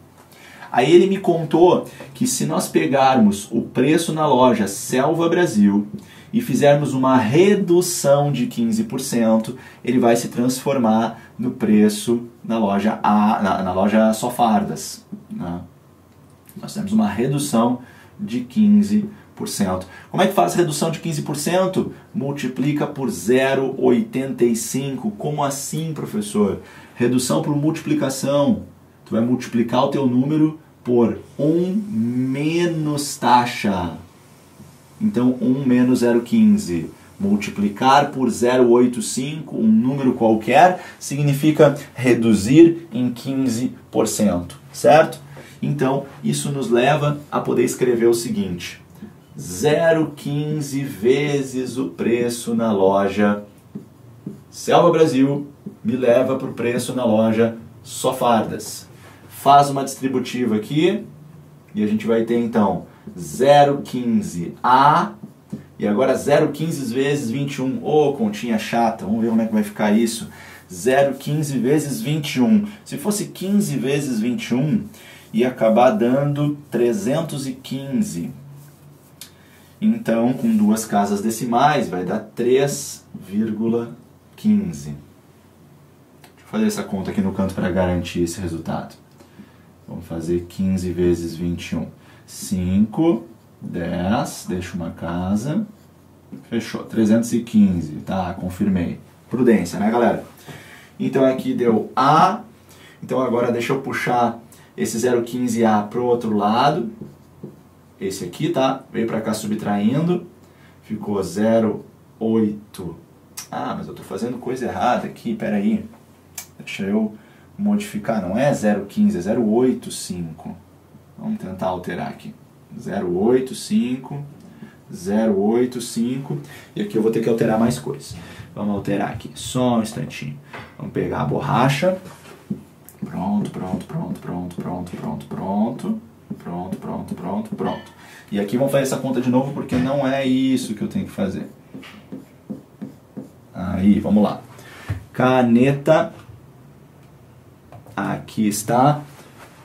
Aí ele me contou que se nós pegarmos o preço na loja Selva Brasil e fizermos uma redução de 15%, ele vai se transformar no preço na loja na loja Só Fardas, né? Nós temos uma redução de 15%. Como é que faz a redução de 15%? Multiplica por 0,85. Como assim, professor? Redução por multiplicação. Tu vai multiplicar o teu número por 1 menos taxa. Então, 1 menos 0,15. Multiplicar por 0,85, um número qualquer, significa reduzir em 15%. Certo? Então, isso nos leva a poder escrever o seguinte: 0,15 vezes o preço na loja Selva Brasil me leva para o preço na loja Só Fardas. Faz uma distributiva aqui e a gente vai ter então 0,15 A e agora 0,15 vezes 21. Ô, continha chata, vamos ver como é que vai ficar isso. 0,15 vezes 21. Se fosse 15 vezes 21, ia acabar dando 315. Então, com duas casas decimais, vai dar 3,15. Deixa eu fazer essa conta aqui no canto para garantir esse resultado. Vamos fazer 15 vezes 21. 5, 10, deixa uma casa, fechou. 315, tá, confirmei. Prudência, né, galera? Então aqui deu A. Então agora deixa eu puxar esse 0,15A para o outro lado. Esse aqui, tá? Veio para cá subtraindo. Ficou 0,8. Ah, mas eu estou fazendo coisa errada aqui, peraí. Deixa eu modificar, não é 0,15, é 0,85. Vamos tentar alterar aqui. 0,85, 0,85. E aqui eu vou ter que alterar mais coisas. Vamos alterar aqui, só um instantinho. Vamos pegar a borracha. Pronto, pronto, pronto, pronto, pronto, pronto, pronto. Pronto, pronto, pronto, pronto. E aqui vamos fazer essa conta de novo porque não é isso que eu tenho que fazer. Aí, vamos lá. Caneta. Aqui está.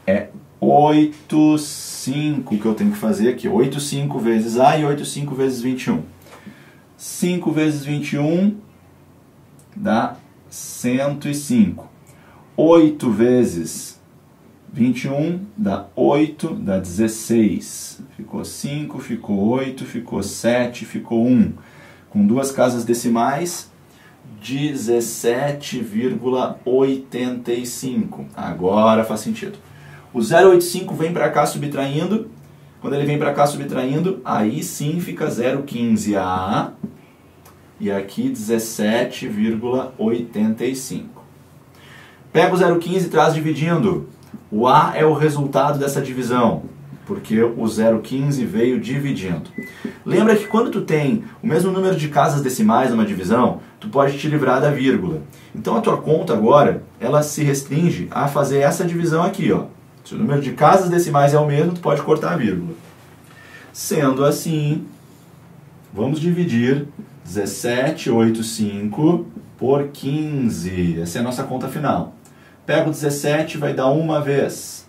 É 8,5 que eu tenho que fazer aqui. 8,5 vezes A e 8,5 vezes 21. 5 vezes 21 dá 105. 8 vezes 21 dá 8, dá 16. Ficou 5, ficou 8, ficou 7, ficou 1. Com duas casas decimais, 17,85. Agora faz sentido. O 0,85 vem para cá subtraindo. Quando ele vem para cá subtraindo, aí sim fica 0,15A. E aqui 17,85. Pega o 0,15 e traz dividindo. O A é o resultado dessa divisão, porque o 0,15 veio dividindo. Lembra que quando tu tem o mesmo número de casas decimais numa divisão, tu pode te livrar da vírgula. Então a tua conta agora, ela se restringe a fazer essa divisão aqui, ó. Se o número de casas decimais é o mesmo, tu pode cortar a vírgula. Sendo assim, vamos dividir 17,85 por 15. Essa é a nossa conta final. Pega o 17, vai dar uma vez.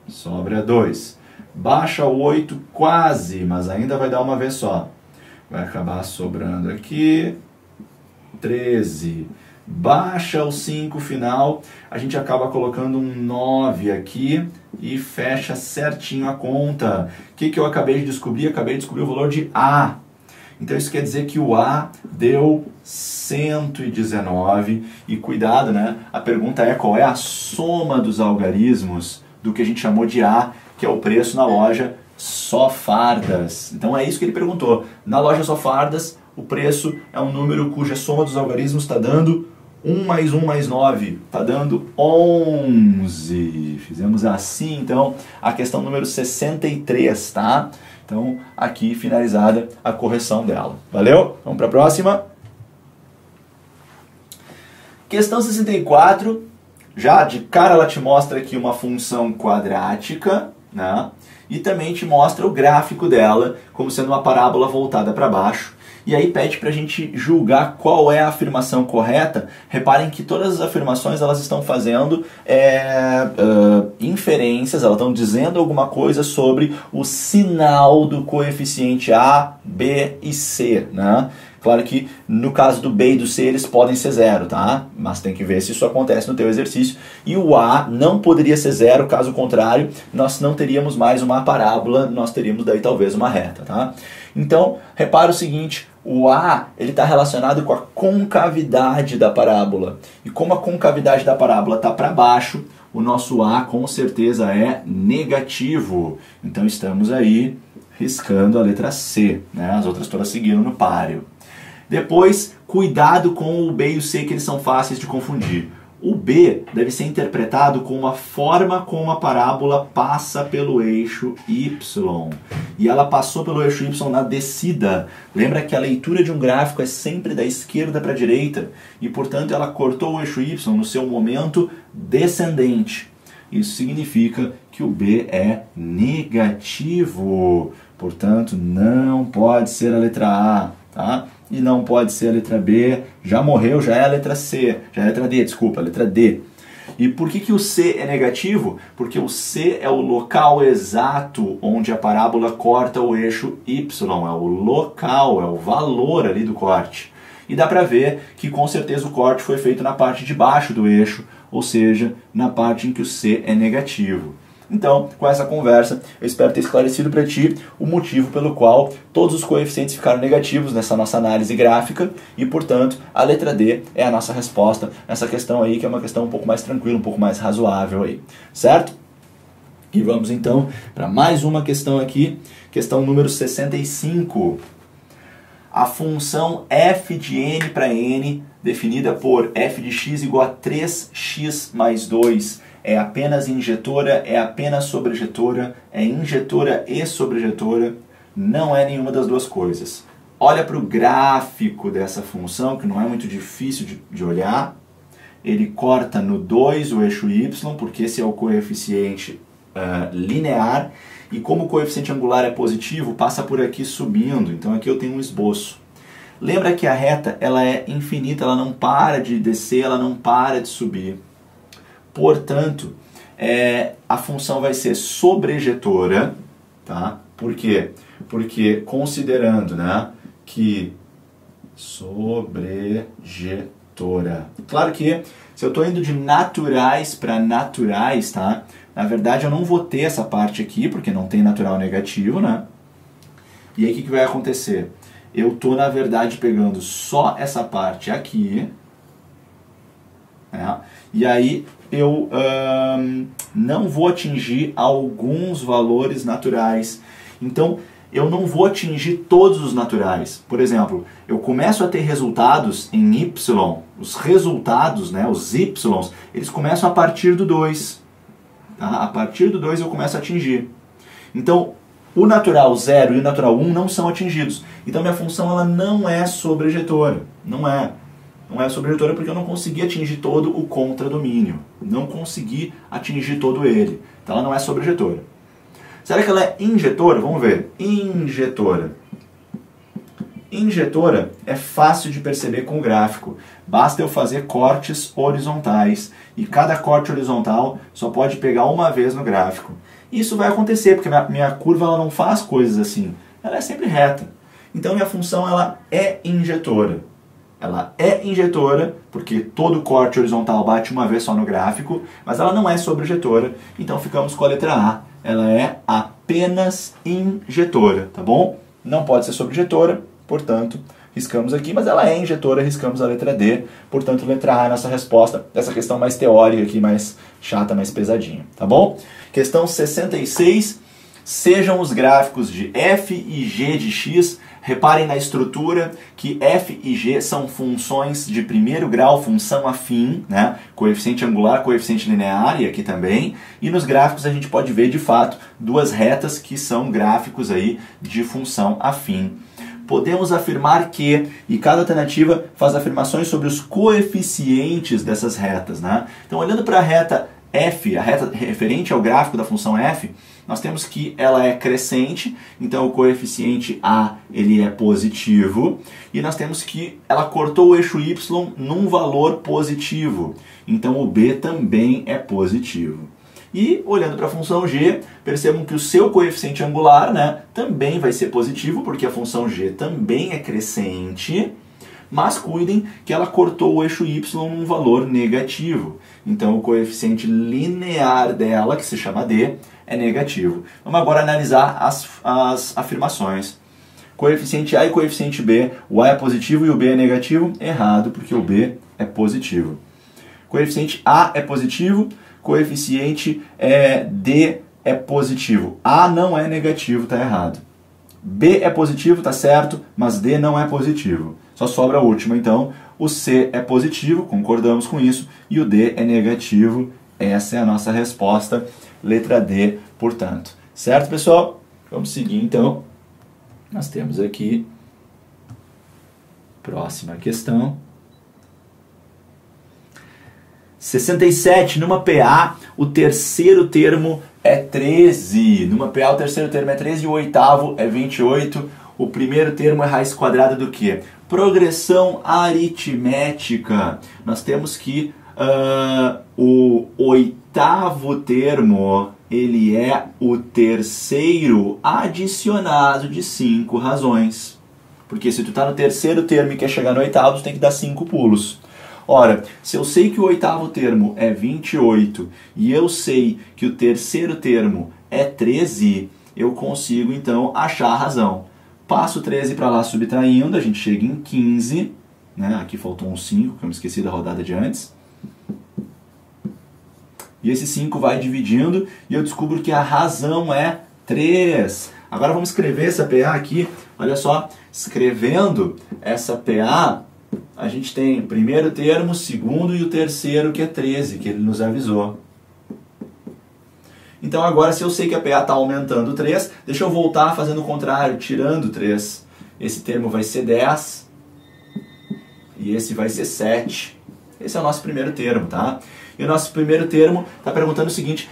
Sobra 2. Baixa o 8 quase, mas ainda vai dar uma vez só. Vai acabar sobrando aqui 13. Baixa o 5 final, a gente acaba colocando um 9 aqui e fecha certinho a conta. O que eu acabei de descobrir? Acabei de descobrir o valor de A. Então isso quer dizer que o A deu 119. E cuidado, né? A pergunta é qual é a soma dos algarismos do que a gente chamou de A, que é o preço na loja Só Fardas. Então é isso que ele perguntou. Na loja Só Fardas, o preço é um número cuja soma dos algarismos está dando 1 mais 1 mais 9. Está dando 11. Fizemos assim, então, a questão número 63, tá? Então, aqui finalizada a correção dela. Valeu? Vamos para a próxima. Questão 64. Já de cara ela te mostra aqui uma função quadrática, né? E também te mostra o gráfico dela como sendo uma parábola voltada para baixo. E aí pede para a gente julgar qual é a afirmação correta. Reparem que todas as afirmações elas estão fazendo inferências, elas estão dizendo alguma coisa sobre o sinal do coeficiente A, B e C, né? Claro que no caso do B e do C eles podem ser zero, tá? Mas tem que ver se isso acontece no teu exercício. E o A não poderia ser zero, caso contrário, nós não teríamos mais uma parábola, nós teríamos daí talvez uma reta, tá? Então, repara o seguinte, o A ele está relacionado com a concavidade da parábola. E como a concavidade da parábola está para baixo, o nosso A com certeza é negativo. Então estamos aí riscando a letra C, né? As outras todas seguiram no páreo. Depois, cuidado com o B e o C, que eles são fáceis de confundir. O B deve ser interpretado como a forma como a parábola passa pelo eixo Y. E ela passou pelo eixo Y na descida. Lembra que a leitura de um gráfico é sempre da esquerda para a direita. E, portanto, ela cortou o eixo Y no seu momento descendente. Isso significa que o B é negativo. Portanto, não pode ser a letra A, tá? E não pode ser a letra B, já morreu, já é a letra C, já é a letra D, desculpa, a letra D. E por que o C é negativo? Porque o C é o local exato onde a parábola corta o eixo Y, é o local, é o valor ali do corte. E dá para ver que com certeza o corte foi feito na parte de baixo do eixo, ou seja, na parte em que o C é negativo. Então, com essa conversa, eu espero ter esclarecido para ti o motivo pelo qual todos os coeficientes ficaram negativos nessa nossa análise gráfica e, portanto, a letra D é a nossa resposta nessa questão aí, que é uma questão um pouco mais tranquila, um pouco mais razoável aí, certo? E vamos então para mais uma questão aqui, questão número 65. A função f de n para n, definida por f de x igual a 3x mais 2, é apenas injetora, é apenas sobrejetora, é injetora e sobrejetora, não é nenhuma das duas coisas. Olha para o gráfico dessa função, que não é muito difícil de olhar. Ele corta no 2 o eixo y, porque esse é o coeficiente linear, e como o coeficiente angular é positivo, passa por aqui subindo. Então aqui eu tenho um esboço. Lembra que a reta ela é infinita, ela não para de descer, ela não para de subir. Portanto, a função vai ser sobrejetora, tá? Por quê? Porque considerando, né, que sobrejetora. Claro que se eu estou indo de naturais para naturais, tá? Na verdade eu não vou ter essa parte aqui, porque não tem natural negativo, né? E aí o que vai acontecer? Eu estou, na verdade, pegando só essa parte aqui, né? E aí eu não vou atingir alguns valores naturais. Então, eu não vou atingir todos os naturais. Por exemplo, eu começo a ter resultados em y, os resultados, né, os y, eles começam a partir do 2. Tá? A partir do 2 eu começo a atingir. Então, o natural 0 e o natural 1 não são atingidos. Então, minha função ela não é sobrejetora. Não é sobrejetora porque eu não consegui atingir todo o contradomínio. Não consegui atingir todo ele. Então ela não é sobrejetora. Será que ela é injetora? Vamos ver. Injetora. Injetora é fácil de perceber com o gráfico. Basta eu fazer cortes horizontais. E cada corte horizontal só pode pegar uma vez no gráfico. Isso vai acontecer porque minha curva ela não faz coisas assim. Ela é sempre reta. Então minha função ela é injetora. Ela é injetora, porque todo corte horizontal bate uma vez só no gráfico, mas ela não é sobrejetora, então ficamos com a letra A. Ela é apenas injetora, tá bom? Não pode ser sobrejetora, portanto, riscamos aqui, mas ela é injetora, riscamos a letra D, portanto, letra A é a nossa resposta dessa questão mais teórica aqui, mais chata, mais pesadinha, tá bom? Questão 66, sejam os gráficos de f e g de x. Reparem na estrutura que f e g são funções de primeiro grau, função afim, né? Coeficiente angular, coeficiente linear, e aqui também. E nos gráficos a gente pode ver, de fato, duas retas que são gráficos aí de função afim. Podemos afirmar que, e cada alternativa faz afirmações sobre os coeficientes dessas retas, né? Então, olhando para a reta f, a reta referente ao gráfico da função f, nós temos que ela é crescente, então o coeficiente A ele é positivo, e nós temos que ela cortou o eixo y num valor positivo, então o B também é positivo. E olhando para a função g, percebam que o seu coeficiente angular, né, também vai ser positivo, porque a função g também é crescente, mas cuidem que ela cortou o eixo y num valor negativo. Então o coeficiente linear dela, que se chama D, é negativo. Vamos agora analisar as afirmações. Coeficiente A e coeficiente B, o A é positivo e o B é negativo? Errado, porque o B é positivo. Coeficiente A é positivo, coeficiente D é positivo. A não é negativo, está errado. B é positivo, está certo, mas D não é positivo. Só sobra a última, então. O C é positivo, concordamos com isso, e o D é negativo. Essa é a nossa resposta, letra D, portanto. Certo, pessoal? Vamos seguir, então. Nós temos aqui, próxima questão. 67, numa PA, o terceiro termo é 13. Numa PA, o terceiro termo é 13 e o oitavo é 28. O primeiro termo é raiz quadrada do quê? Progressão aritmética. Nós temos que O oitavo termo, ele é o terceiro adicionado de 5 razões. Porque se tu está no terceiro termo e quer chegar no oitavo, tu tem que dar 5 pulos. Ora, se eu sei que o oitavo termo é 28 e eu sei que o terceiro termo é 13, eu consigo então achar a razão. Passo 13 para lá subtraindo, a gente chega em 15, né? Aqui faltou um 5, que eu me esqueci da rodada de antes. E esse 5 vai dividindo e eu descubro que a razão é 3. Agora vamos escrever essa PA aqui. Olha só, escrevendo essa PA, a gente tem o primeiro termo, o segundo e o terceiro, que é 13, que ele nos avisou. Então agora, se eu sei que a PA está aumentando 3, deixa eu voltar fazendo o contrário, tirando 3. Esse termo vai ser 10 e esse vai ser 7. Esse é o nosso primeiro termo, tá? E o nosso primeiro termo está perguntando o seguinte,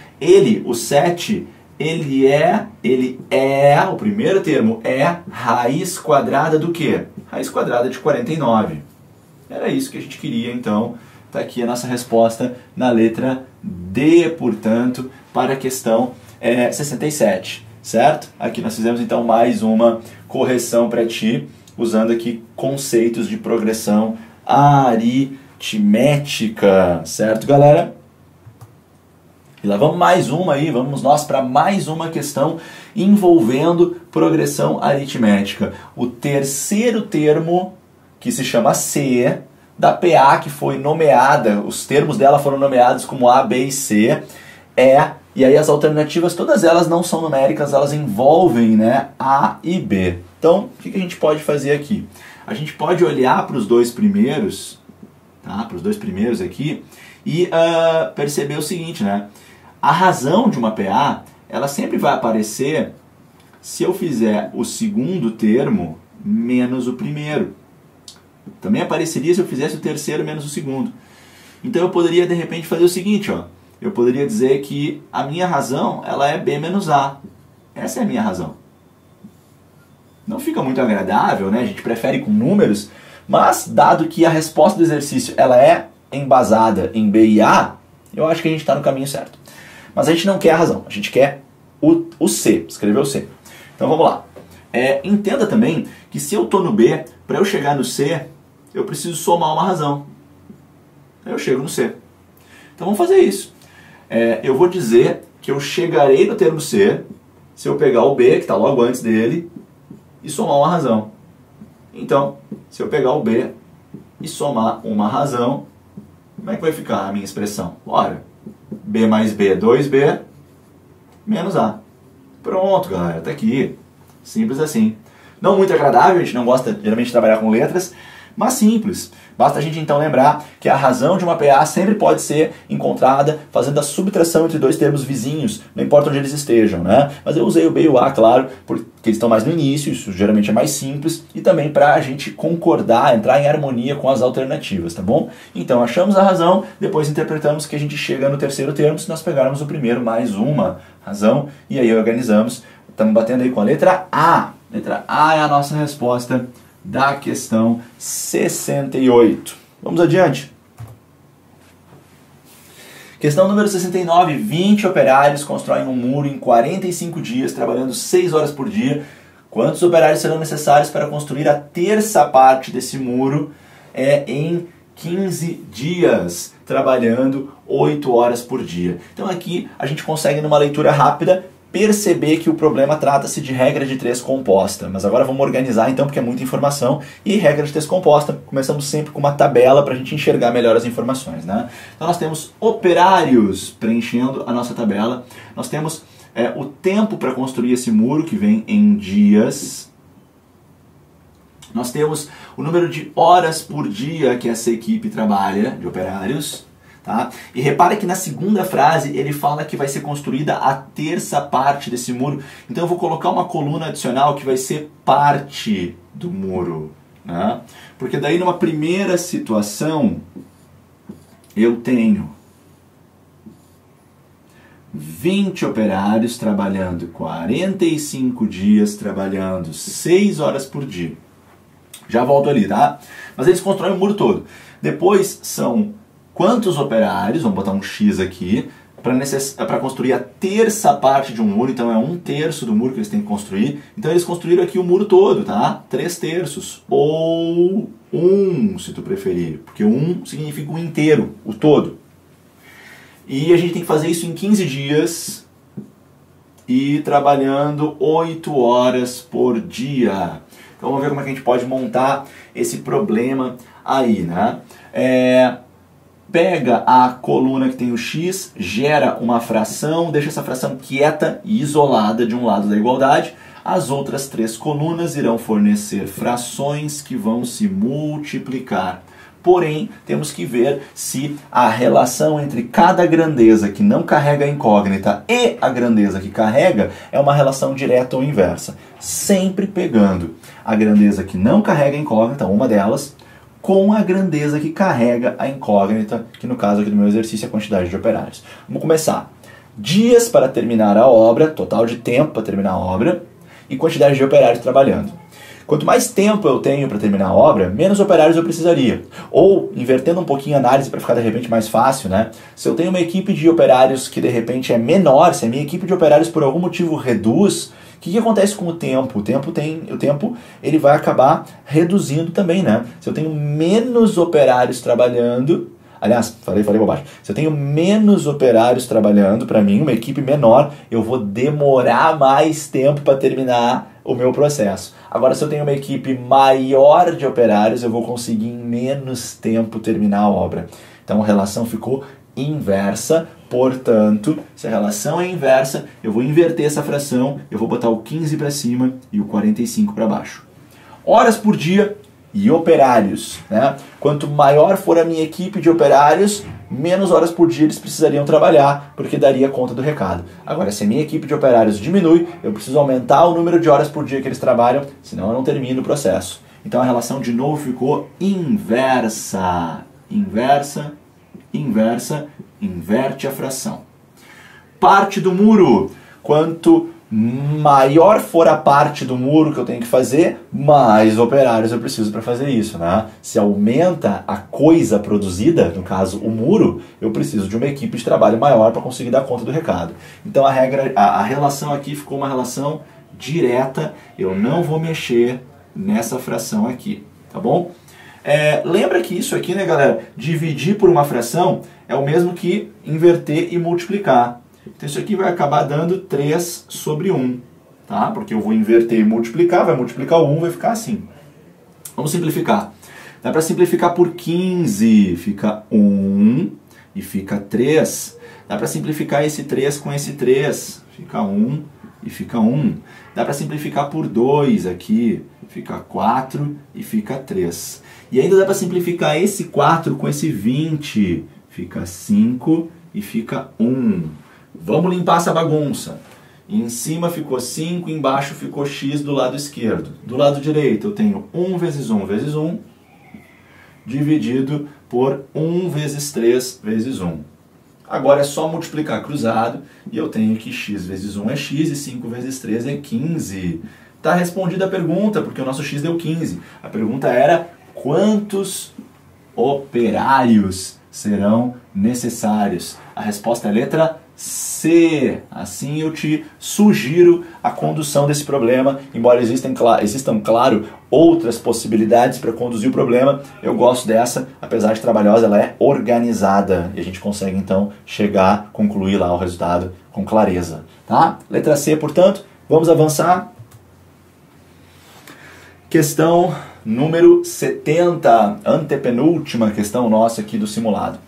o 7, o primeiro termo é raiz quadrada do quê? Raiz quadrada de 49. Era isso que a gente queria, então. Está aqui a nossa resposta na letra D, portanto, para a questão 67, certo? Aqui nós fizemos, então, mais uma correção para ti, usando aqui conceitos de progressão aritmética, certo, galera? E lá vamos mais uma aí, vamos nós para mais uma questão envolvendo progressão aritmética. O terceiro termo, que se chama C, da PA, que foi nomeada, os termos dela foram nomeados como A, B e C, e aí as alternativas, todas elas não são numéricas, elas envolvem, né, A e B. Então, o que a gente pode fazer aqui? A gente pode olhar para os dois primeiros, tá, para os dois primeiros aqui, e perceber o seguinte, né, a razão de uma PA, ela sempre vai aparecer se eu fizer o segundo termo menos o primeiro. Também apareceria se eu fizesse o terceiro menos o segundo. Então eu poderia de repente fazer o seguinte, ó. Eu poderia dizer que a minha razão, ela é B menos A. Essa é a minha razão. Não fica muito agradável, né? A gente prefere com números, mas dado que a resposta do exercício ela é embasada em B e A, eu acho que a gente está no caminho certo. Mas a gente não quer a razão, a gente quer o C, escrever o C. Então vamos lá. Entenda também que se eu estou no B, para eu chegar no C, eu preciso somar uma razão. Aí eu chego no C. Então vamos fazer isso. Eu vou dizer que eu chegarei no termo C se eu pegar o B, que está logo antes dele, e somar uma razão. Então, se eu pegar o B e somar uma razão, como é que vai ficar a minha expressão? Ora, B mais B, 2B, menos A. Pronto, galera, tá aqui. Simples assim. Não muito agradável, a gente não gosta geralmente de trabalhar com letras, mas simples. Basta a gente então lembrar que a razão de uma PA sempre pode ser encontrada fazendo a subtração entre dois termos vizinhos, não importa onde eles estejam, né? Mas eu usei o B e o A, claro, porque eles estão mais no início, isso geralmente é mais simples, e também para a gente concordar, entrar em harmonia com as alternativas, tá bom? Então achamos a razão, depois interpretamos que a gente chega no terceiro termo se nós pegarmos o primeiro mais uma razão, e aí organizamos. Estamos batendo aí com a letra A. Letra A é a nossa resposta da questão 68. Vamos adiante. Questão número 69. 20 operários constroem um muro em 45 dias, trabalhando 6 horas por dia. Quantos operários serão necessários para construir a terça parte desse muro em 15 dias, trabalhando 8 horas por dia? Então aqui a gente consegue, numa leitura rápida, perceber que o problema trata-se de regra de 3 composta. Mas agora vamos organizar então, porque é muita informação. E regra de 3 composta, começamos sempre com uma tabela para a gente enxergar melhor as informações, né? Então nós temos operários preenchendo a nossa tabela. Nós temos o tempo para construir esse muro, que vem em dias. Nós temos o número de horas por dia que essa equipe trabalha, de operários. Tá? E repara que na segunda frase ele fala que vai ser construída a terça parte desse muro. Então eu vou colocar uma coluna adicional que vai ser parte do muro, né? Porque daí numa primeira situação eu tenho 20 operários trabalhando 45 dias, trabalhando 6 horas por dia. Já volto ali, tá? Mas eles constroem o muro todo. Depois são quantos operários, vamos botar um X aqui, para construir a terça parte de um muro, então é 1/3 do muro que eles têm que construir. Então eles construíram aqui o muro todo, tá? 3/3, ou 1, se tu preferir, porque 1 significa o inteiro, o todo. E a gente tem que fazer isso em 15 dias e trabalhando 8 horas por dia. Então vamos ver como é que a gente pode montar esse problema aí, né? Pega a coluna que tem o X, gera uma fração, deixa essa fração quieta e isolada de um lado da igualdade. As outras 3 colunas irão fornecer frações que vão se multiplicar. Porém, temos que ver se a relação entre cada grandeza que não carrega a incógnita e a grandeza que carrega é uma relação direta ou inversa. Sempre pegando a grandeza que não carrega a incógnita, uma delas, com a grandeza que carrega a incógnita, que no caso aqui do meu exercício é a quantidade de operários. Vamos começar. Dias para terminar a obra, total de tempo para terminar a obra, e quantidade de operários trabalhando. Quanto mais tempo eu tenho para terminar a obra, menos operários eu precisaria. Ou, invertendo um pouquinho a análise para ficar de repente mais fácil, né? Se eu tenho uma equipe de operários que de repente é menor, se a minha equipe de operários por algum motivo reduz, o que acontece com o tempo? O tempo ele vai acabar reduzindo também, né? Se eu tenho menos operários trabalhando, aliás, falei bobagem. Se eu tenho menos operários trabalhando, para mim, uma equipe menor, eu vou demorar mais tempo para terminar o meu processo. Agora, se eu tenho uma equipe maior de operários, eu vou conseguir em menos tempo terminar a obra. Então, a relação ficou inversa. Portanto, se a relação é inversa, eu vou inverter essa fração, eu vou botar o 15 para cima e o 45 para baixo. Horas por dia e operários, né? Quanto maior for a minha equipe de operários, menos horas por dia eles precisariam trabalhar, porque daria conta do recado. Agora, se a minha equipe de operários diminui, eu preciso aumentar o número de horas por dia que eles trabalham, senão eu não termino o processo. Então a relação de novo ficou inversa. Inversa, inversa, inverte a fração. Parte do muro. Quanto maior for a parte do muro que eu tenho que fazer, mais operários eu preciso para fazer isso, né? Se aumenta a coisa produzida, no caso o muro, eu preciso de uma equipe de trabalho maior para conseguir dar conta do recado. Então a relação aqui ficou uma relação direta, eu não vou mexer nessa fração aqui, tá bom? Lembra que isso aqui, né, galera, dividir por uma fração é o mesmo que inverter e multiplicar. Então isso aqui vai acabar dando 3 sobre 1, tá? Porque eu vou inverter e multiplicar, vai multiplicar o 1, vai ficar assim. Vamos simplificar. Dá para simplificar por 15, fica 1 e fica 3. Dá para simplificar esse 3 com esse 3, fica 1 e fica 1. Dá para simplificar por 2 aqui, fica 4 e fica 3. E ainda dá para simplificar esse 4 com esse 20, fica 5 e fica 1. Vamos limpar essa bagunça. Em cima ficou 5, embaixo ficou x do lado esquerdo. Do lado direito eu tenho 1 vezes 1 vezes 1, dividido por 1 vezes 3 vezes 1. Agora é só multiplicar cruzado e eu tenho que x vezes 1 é x e 5 vezes 3 é 15. Está respondida a pergunta, porque o nosso x deu 15. A pergunta era quantos operários serão necessários? A resposta é a letra C. Assim eu te sugiro a condução desse problema, embora existam, claro, outras possibilidades para conduzir o problema. Eu gosto dessa, apesar de trabalhosa, ela é organizada e a gente consegue então concluir lá o resultado com clareza, tá? Letra C, portanto, vamos avançar. Questão número 70, antepenúltima questão nossa aqui do simulado.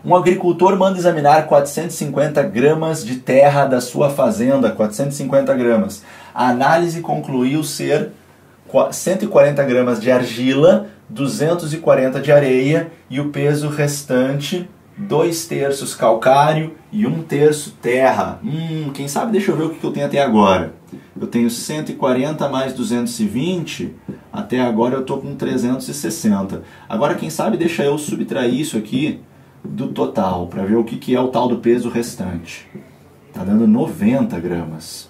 Um agricultor manda examinar 450 gramas de terra da sua fazenda, 450 gramas. A análise concluiu ser 140 gramas de argila, 240 de areia e o peso restante 2/3 calcário e 1/3 terra. Quem sabe deixa eu ver o que eu tenho até agora. Eu tenho 140 mais 220, até agora eu estou com 360. Agora quem sabe deixa eu subtrair isso aqui do total, para ver o que é o tal do peso restante. Está dando 90 gramas.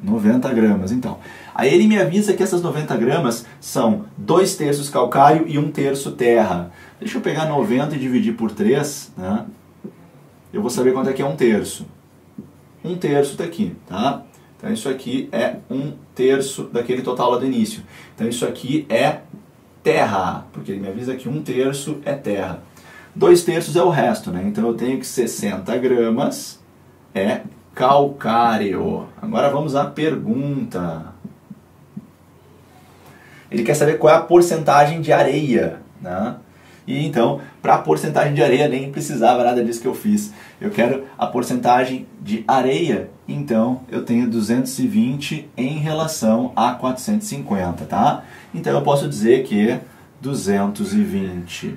90 gramas, então. Aí ele me avisa que essas 90 gramas são 2/3 calcário e 1/3 terra. Deixa eu pegar 90 e dividir por 3, né? Eu vou saber quanto é que é 1/3. 1/3 está aqui, tá? Então isso aqui é 1/3 daquele total lá do início. Então isso aqui é terra, porque ele me avisa que 1/3 é terra. 2/3 é o resto, né? Então eu tenho que 60 gramas é calcário. Agora vamos à pergunta. Ele quer saber qual é a porcentagem de areia, né? E então, para a porcentagem de areia, nem precisava nada disso que eu fiz. Eu quero a porcentagem de areia, então eu tenho 220 em relação a 450, tá? Então eu posso dizer que 220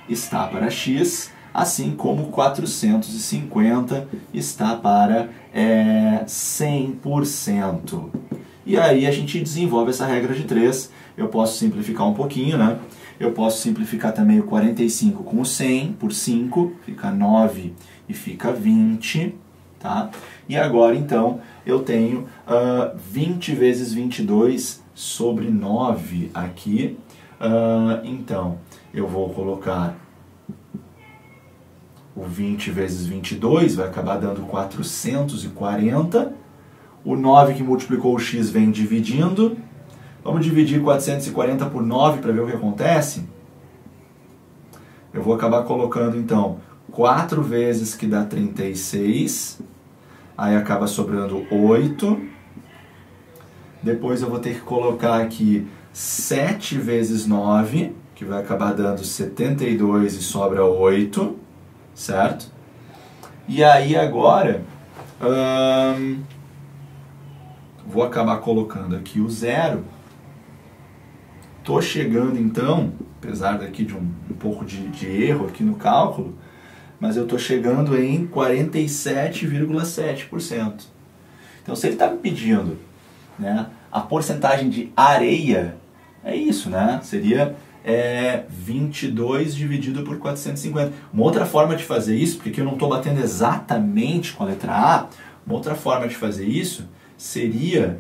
está para x, assim como 450 está para 100%. E aí a gente desenvolve essa regra de 3. Eu posso simplificar um pouquinho, né? Eu posso simplificar também o 45 com o 100 por 5, fica 9 e fica 20, tá? E agora, então, eu tenho 20 vezes 22 sobre 9 aqui. Então, eu vou colocar o 20 vezes 22, vai acabar dando 440. O 9 que multiplicou o x vem dividindo. Vamos dividir 440 por 9 para ver o que acontece. Eu vou acabar colocando, então, 4 vezes que dá 36. Aí acaba sobrando 8. Depois eu vou ter que colocar aqui 7 vezes 9, que vai acabar dando 72 e sobra 8. Certo? E aí agora... vou acabar colocando aqui o 0. Estou chegando então, apesar daqui de um pouco de erro aqui no cálculo, mas eu estou chegando em 47,7%. Então se ele está me pedindo, né, a porcentagem de areia, é isso, né? Seria 22 dividido por 450. Uma outra forma de fazer isso, porque aqui eu não estou batendo exatamente com a letra A, uma outra forma de fazer isso seria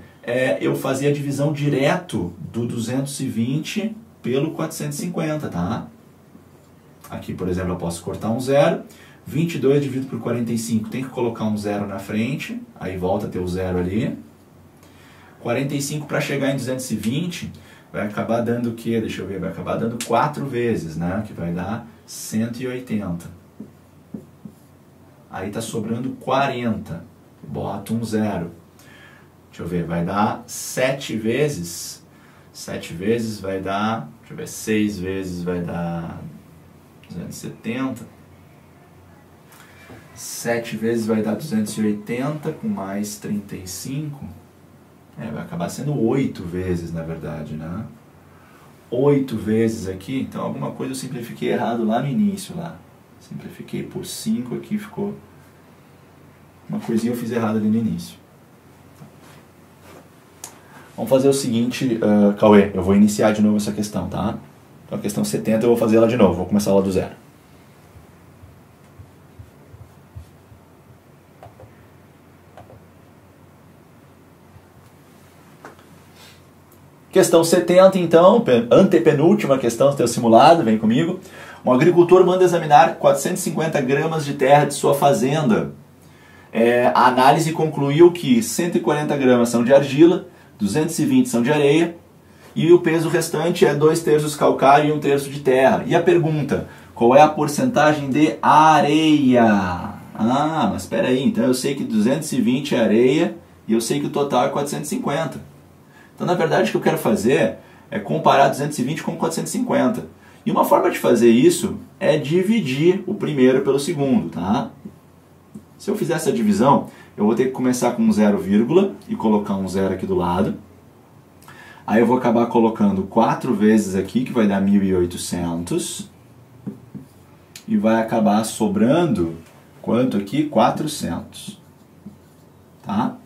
eu fazer a divisão direto do 220 pelo 450, tá? Aqui, por exemplo, eu posso cortar um 0. 22 dividido por 45, tem que colocar um 0 na frente, aí volta a ter o 0 ali. 45 para chegar em 220 vai acabar dando o quê? Deixa eu ver, vai acabar dando 4 vezes, né? Que vai dar 180. Aí tá sobrando 40. Bota um 0. Deixa eu ver, vai dar 7 vezes. 7 vezes vai dar, deixa eu ver, 6 vezes vai dar 270. 7 vezes vai dar 280 com mais 35. Vai acabar sendo 8 vezes, na verdade, né? 8 vezes aqui, então alguma coisa eu simplifiquei errado lá no início, lá. Simplifiquei por 5 aqui, ficou... Uma coisinha eu fiz errado ali no início. Vamos fazer o seguinte, Cauê, eu vou iniciar de novo essa questão, tá? Então a questão 70 eu vou fazer ela de novo, vou começar lá do 0. Questão 70, então, antepenúltima questão do teu simulado, vem comigo. Um agricultor manda examinar 450 gramas de terra de sua fazenda. A análise concluiu que 140 gramas são de argila, 220 são de areia, e o peso restante é 2/3 calcário e 1/3 de terra. E a pergunta, qual é a porcentagem de areia? Ah, mas espera aí, então eu sei que 220 é areia e eu sei que o total é 450. Então, na verdade, o que eu quero fazer é comparar 220 com 450. E uma forma de fazer isso é dividir o primeiro pelo segundo, tá? Se eu fizer essa divisão, eu vou ter que começar com um 0, e colocar um 0 aqui do lado. Aí eu vou acabar colocando 4 vezes aqui, que vai dar 1.800. E vai acabar sobrando, quanto aqui? 400. Tá?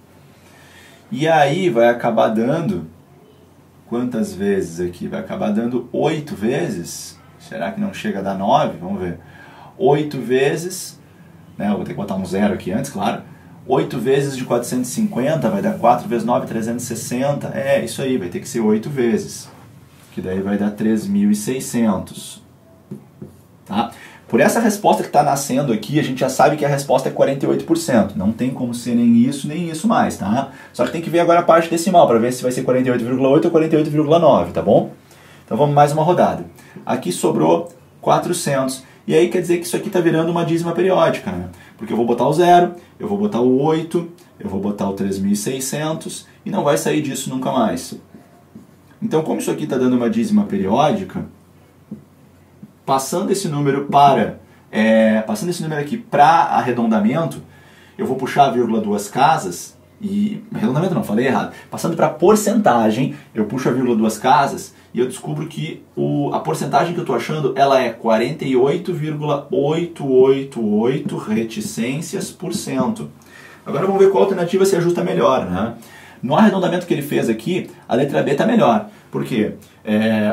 E aí vai acabar dando, quantas vezes aqui? Vai acabar dando 8 vezes. Será que não chega a dar 9? Vamos ver. 8 vezes, né? Eu vou ter que botar um 0 aqui antes, claro. 8 vezes de 450 vai dar 4 vezes 9, 360. É, isso aí, vai ter que ser 8 vezes. Que daí vai dar 3.600. Tá? Por essa resposta que está nascendo aqui, a gente já sabe que a resposta é 48%. Não tem como ser nem isso mais, tá? Só que tem que ver agora a parte decimal, para ver se vai ser 48,8 ou 48,9, tá bom? Então vamos mais uma rodada. Aqui sobrou 400. E aí quer dizer que isso aqui está virando uma dízima periódica, né? Porque eu vou botar o 0, eu vou botar o 8, eu vou botar o 3.600 e não vai sair disso nunca mais. Então, como isso aqui está dando uma dízima periódica, passando esse número aqui para arredondamento, eu vou puxar a vírgula duas casas, e arredondamento não, falei errado. Passando para porcentagem, eu puxo a vírgula duas casas e eu descubro que a porcentagem que eu estou achando, ela é 48,888 reticências por cento. Agora vamos ver qual alternativa se ajusta melhor, né? No arredondamento que ele fez aqui, a letra B está melhor. Por quê?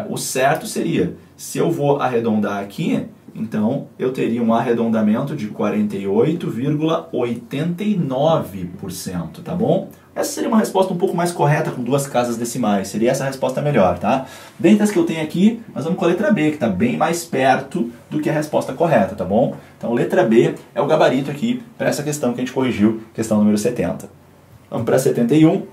O certo seria, se eu vou arredondar aqui, então eu teria um arredondamento de 48,89%, tá bom? Essa seria uma resposta um pouco mais correta com duas casas decimais, seria essa a resposta melhor, tá? Dentre as que eu tenho aqui, nós vamos com a letra B, que está bem mais perto do que a resposta correta, tá bom? Então letra B é o gabarito aqui para essa questão que a gente corrigiu, questão número 70. Vamos para 71.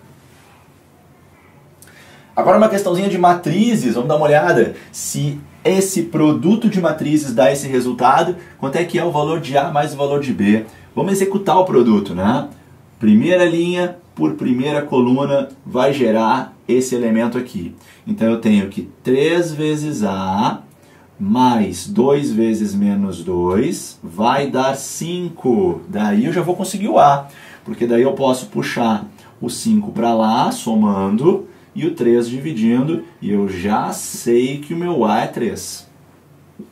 Agora uma questãozinha de matrizes, vamos dar uma olhada se esse produto de matrizes dá esse resultado, quanto é que é o valor de A mais o valor de B. Vamos executar o produto, né? Primeira linha por primeira coluna vai gerar esse elemento aqui. Então eu tenho que 3 vezes A mais 2 vezes menos 2 vai dar 5. Daí eu já vou conseguir o A, porque daí eu posso puxar o 5 para lá, somando, e o 3 dividindo, e eu já sei que o meu A é 3.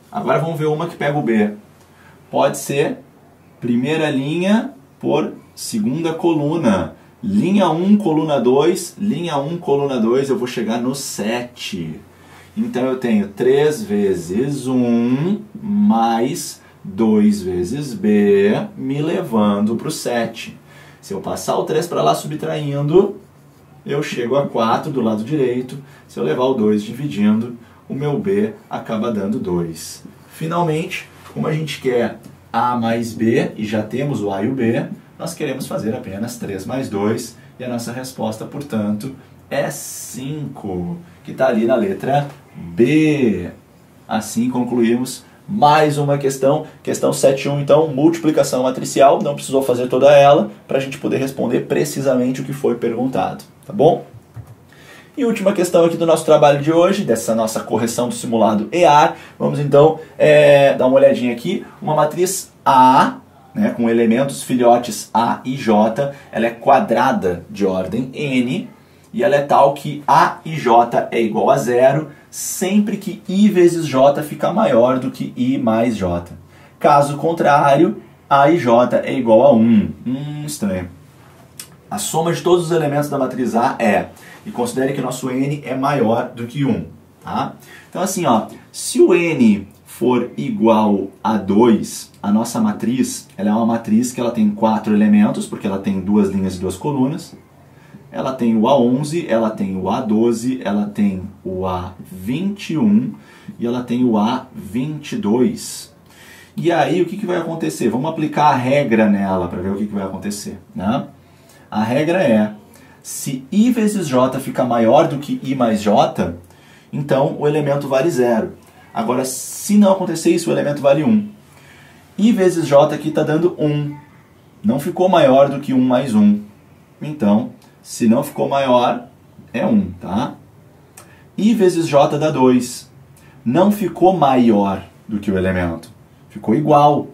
Agora vamos ver uma que pega o B. Pode ser primeira linha por segunda coluna. Linha 1, coluna 2, linha 1, coluna 2, eu vou chegar no 7. Então eu tenho 3 vezes 1 mais 2 vezes B, me levando para o 7. Se eu passar o 3 para lá subtraindo, eu chego a 4 do lado direito. Se eu levar o 2 dividindo, o meu B acaba dando 2. Finalmente, como a gente quer A mais B, e já temos o A e o B, nós queremos fazer apenas 3 mais 2, e a nossa resposta, portanto, é 5, que está ali na letra B. Assim concluímos mais uma questão, questão 7.1, então, multiplicação matricial, não precisou fazer toda ela, para a gente poder responder precisamente o que foi perguntado, tá bom? E última questão aqui do nosso trabalho de hoje, dessa nossa correção do simulado EAR, vamos então dar uma olhadinha aqui, uma matriz A, né, com elementos filhotes A e J, ela é quadrada de ordem N, e ela é tal que A e J é igual a 0, sempre que I vezes J fica maior do que I mais J. Caso contrário, A e J é igual a 1. Estranho. A soma de todos os elementos da matriz A é, e considere que o nosso N é maior do que 1. Tá? Então assim, ó, se o N for igual a 2, a nossa matriz, ela é uma matriz que ela tem 4 elementos, porque ela tem 2 linhas e 2 colunas. Ela tem o A11, ela tem o A12, ela tem o A21 e ela tem o A22. E aí o que vai acontecer? Vamos aplicar a regra nela para ver o que vai acontecer, né? A regra é, se I vezes J fica maior do que I mais J, então o elemento vale 0. Agora, se não acontecer isso, o elemento vale 1. I vezes J aqui está dando 1. Não ficou maior do que 1 mais 1. Então, se não ficou maior, é 1, tá? I vezes J dá 2. Não ficou maior do que o elemento. Ficou igual.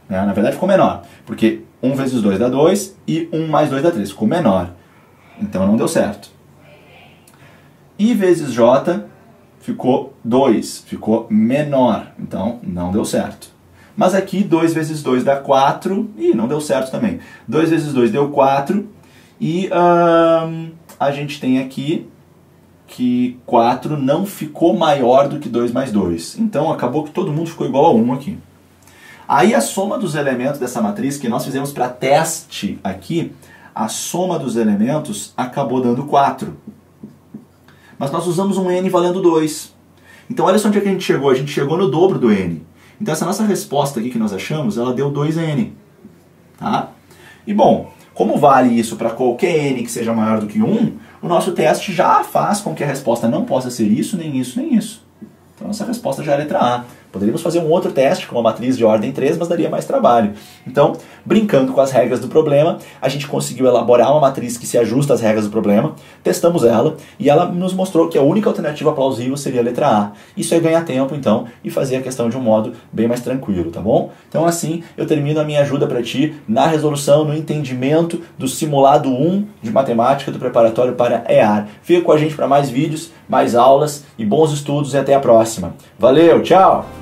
Né? Na verdade, ficou menor. Porque 1 vezes 2 dá 2 e 1 mais 2 dá 3. Ficou menor. Então, não deu certo. I vezes J ficou 2. Ficou menor. Então, não deu certo. Mas aqui, 2 vezes 2 dá 4. E não deu certo também. 2 vezes 2 deu 4. E a gente tem aqui que 4 não ficou maior do que 2 mais 2. Então, acabou que todo mundo ficou igual a 1 aqui. Aí a soma dos elementos dessa matriz que nós fizemos para teste aqui, a soma dos elementos acabou dando 4. Mas nós usamos um n valendo 2. Então olha só onde é que a gente chegou. A gente chegou no dobro do n. Então essa nossa resposta aqui que nós achamos, ela deu 2n. Tá? E bom, como vale isso para qualquer n que seja maior do que 1, o nosso teste já faz com que a resposta não possa ser isso, nem isso, nem isso. Então nossa resposta já é a letra A. Poderíamos fazer um outro teste com uma matriz de ordem 3, mas daria mais trabalho. Então, brincando com as regras do problema, a gente conseguiu elaborar uma matriz que se ajusta às regras do problema, testamos ela e ela nos mostrou que a única alternativa plausível seria a letra A. Isso é ganhar tempo, então, e fazer a questão de um modo bem mais tranquilo, tá bom? Então, assim, eu termino a minha ajuda para ti na resolução, no entendimento do simulado 1 de matemática do preparatório para EAR. Fica com a gente para mais vídeos, mais aulas e bons estudos e até a próxima. Valeu, tchau!